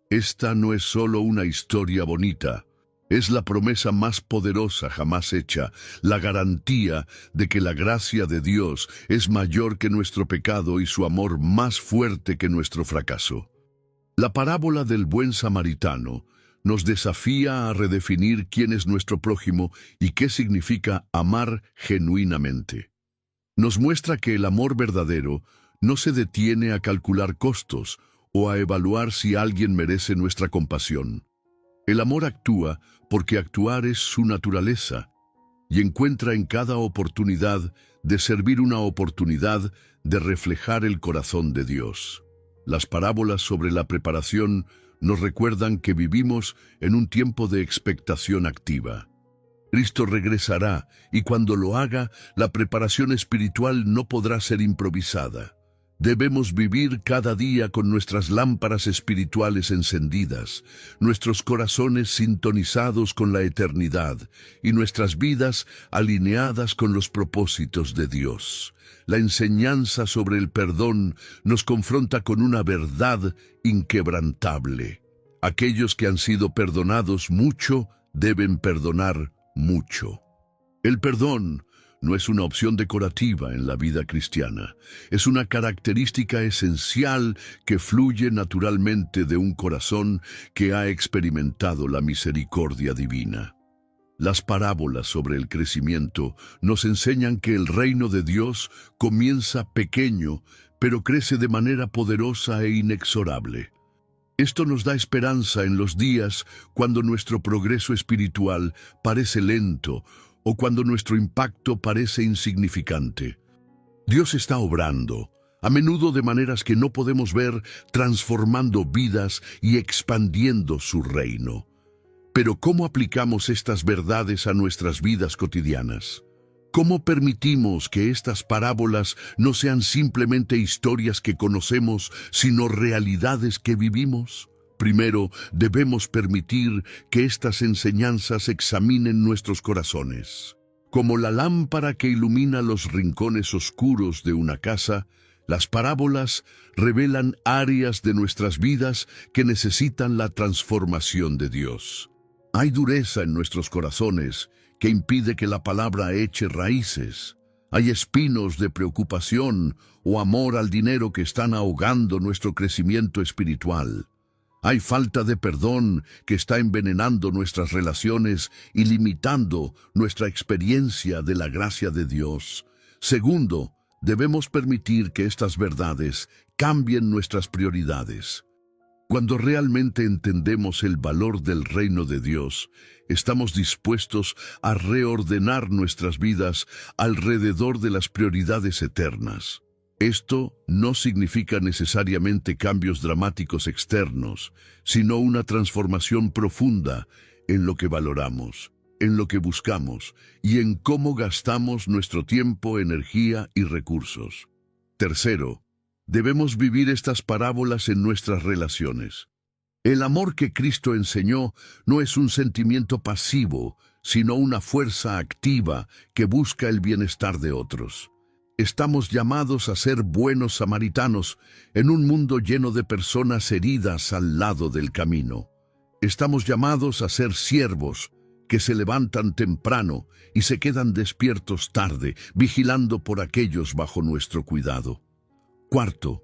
Esta no es solo una historia bonita, es la promesa más poderosa jamás hecha, la garantía de que la gracia de Dios es mayor que nuestro pecado y su amor más fuerte que nuestro fracaso. La parábola del buen samaritano nos desafía a redefinir quién es nuestro prójimo y qué significa amar genuinamente. Nos muestra que el amor verdadero no se detiene a calcular costos o a evaluar si alguien merece nuestra compasión. El amor actúa porque actuar es su naturaleza y encuentra en cada oportunidad de servir una oportunidad de reflejar el corazón de Dios. Las parábolas sobre la preparación nos recuerdan que vivimos en un tiempo de expectación activa. Cristo regresará y cuando lo haga, la preparación espiritual no podrá ser improvisada. Debemos vivir cada día con nuestras lámparas espirituales encendidas, nuestros corazones sintonizados con la eternidad y nuestras vidas alineadas con los propósitos de Dios. La enseñanza sobre el perdón nos confronta con una verdad inquebrantable. Aquellos que han sido perdonados mucho deben perdonar mucho. El perdón no es una opción decorativa en la vida cristiana. Es una característica esencial que fluye naturalmente de un corazón que ha experimentado la misericordia divina. Las parábolas sobre el crecimiento nos enseñan que el reino de Dios comienza pequeño, pero crece de manera poderosa e inexorable. Esto nos da esperanza en los días cuando nuestro progreso espiritual parece lento o cuando nuestro impacto parece insignificante. Dios está obrando, a menudo de maneras que no podemos ver, transformando vidas y expandiendo su reino. Pero ¿cómo aplicamos estas verdades a nuestras vidas cotidianas? ¿Cómo permitimos que estas parábolas no sean simplemente historias que conocemos, sino realidades que vivimos? Primero, debemos permitir que estas enseñanzas examinen nuestros corazones. Como la lámpara que ilumina los rincones oscuros de una casa, las parábolas revelan áreas de nuestras vidas que necesitan la transformación de Dios. Hay dureza en nuestros corazones que impide que la palabra eche raíces. Hay espinos de preocupación o amor al dinero que están ahogando nuestro crecimiento espiritual. Hay falta de perdón que está envenenando nuestras relaciones y limitando nuestra experiencia de la gracia de Dios. Segundo, debemos permitir que estas verdades cambien nuestras prioridades. Cuando realmente entendemos el valor del reino de Dios, estamos dispuestos a reordenar nuestras vidas alrededor de las prioridades eternas. Esto no significa necesariamente cambios dramáticos externos, sino una transformación profunda en lo que valoramos, en lo que buscamos y en cómo gastamos nuestro tiempo, energía y recursos. Tercero, debemos vivir estas parábolas en nuestras relaciones. El amor que Cristo enseñó no es un sentimiento pasivo, sino una fuerza activa que busca el bienestar de otros. Estamos llamados a ser buenos samaritanos en un mundo lleno de personas heridas al lado del camino. Estamos llamados a ser siervos que se levantan temprano y se quedan despiertos tarde, vigilando por aquellos bajo nuestro cuidado. Cuarto,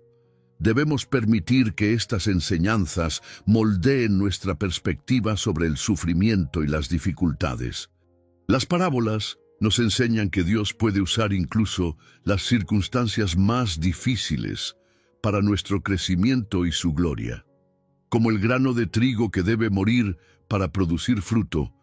debemos permitir que estas enseñanzas moldeen nuestra perspectiva sobre el sufrimiento y las dificultades. Las parábolas nos enseñan que Dios puede usar incluso las circunstancias más difíciles para nuestro crecimiento y su gloria. Como el grano de trigo que debe morir para producir fruto,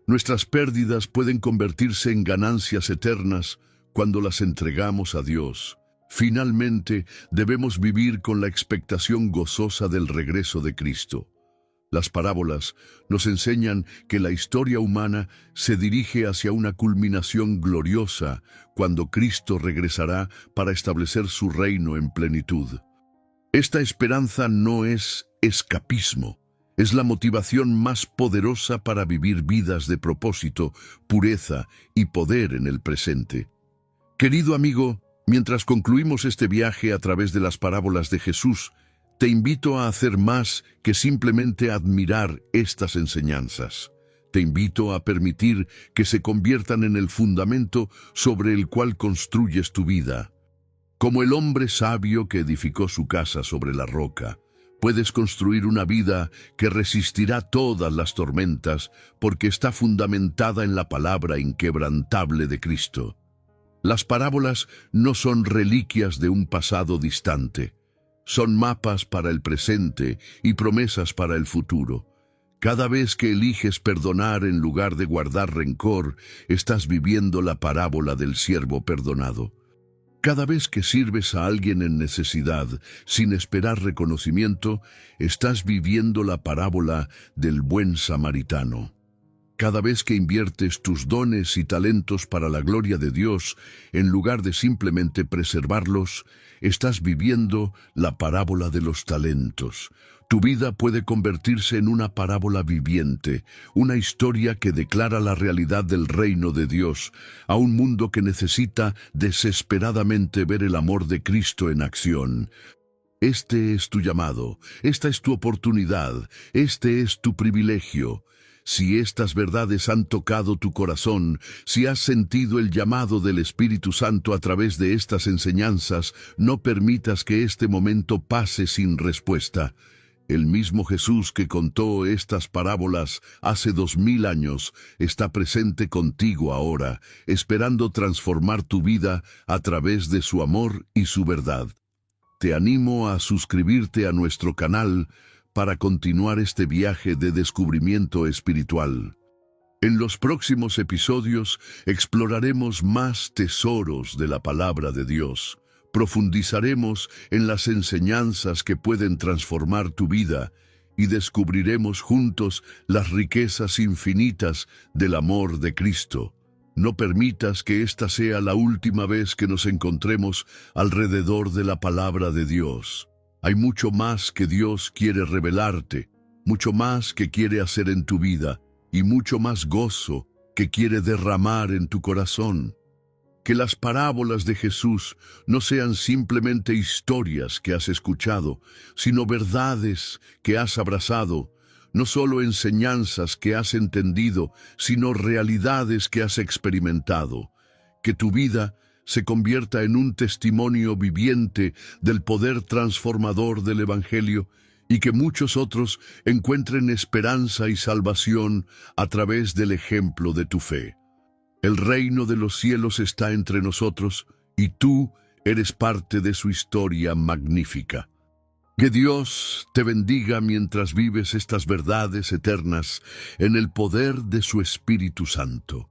nuestras pérdidas pueden convertirse en ganancias eternas cuando las entregamos a Dios. Finalmente, debemos vivir con la expectación gozosa del regreso de Cristo. Las parábolas nos enseñan que la historia humana se dirige hacia una culminación gloriosa cuando Cristo regresará para establecer su reino en plenitud. Esta esperanza no es escapismo, es la motivación más poderosa para vivir vidas de propósito, pureza y poder en el presente. Querido amigo, mientras concluimos este viaje a través de las parábolas de Jesús, te invito a hacer más que simplemente admirar estas enseñanzas. Te invito a permitir que se conviertan en el fundamento sobre el cual construyes tu vida. Como el hombre sabio que edificó su casa sobre la roca, puedes construir una vida que resistirá todas las tormentas porque está fundamentada en la palabra inquebrantable de Cristo. Las parábolas no son reliquias de un pasado distante. Son mapas para el presente y promesas para el futuro. Cada vez que eliges perdonar en lugar de guardar rencor, estás viviendo la parábola del siervo perdonado. Cada vez que sirves a alguien en necesidad, sin esperar reconocimiento, estás viviendo la parábola del buen samaritano. Cada vez que inviertes tus dones y talentos para la gloria de Dios, en lugar de simplemente preservarlos, estás viviendo la parábola de los talentos. Tu vida puede convertirse en una parábola viviente, una historia que declara la realidad del reino de Dios a un mundo que necesita desesperadamente ver el amor de Cristo en acción. Este es tu llamado, esta es tu oportunidad, este es tu privilegio. Si estas verdades han tocado tu corazón, si has sentido el llamado del Espíritu Santo a través de estas enseñanzas, no permitas que este momento pase sin respuesta. El mismo Jesús que contó estas parábolas hace 2000 años está presente contigo ahora, esperando transformar tu vida a través de su amor y su verdad. Te animo a suscribirte a nuestro canal para continuar este viaje de descubrimiento espiritual. En los próximos episodios exploraremos más tesoros de la palabra de Dios. Profundizaremos en las enseñanzas que pueden transformar tu vida y descubriremos juntos las riquezas infinitas del amor de Cristo. No permitas que esta sea la última vez que nos encontremos alrededor de la palabra de Dios. Hay mucho más que Dios quiere revelarte, mucho más que quiere hacer en tu vida y mucho más gozo que quiere derramar en tu corazón. Que las parábolas de Jesús no sean simplemente historias que has escuchado, sino verdades que has abrazado, no solo enseñanzas que has entendido, sino realidades que has experimentado. Que tu vida se convierta en un testimonio viviente del poder transformador del Evangelio y que muchos otros encuentren esperanza y salvación a través del ejemplo de tu fe. El reino de los cielos está entre nosotros y tú eres parte de su historia magnífica. Que Dios te bendiga mientras vives estas verdades eternas en el poder de su Espíritu Santo.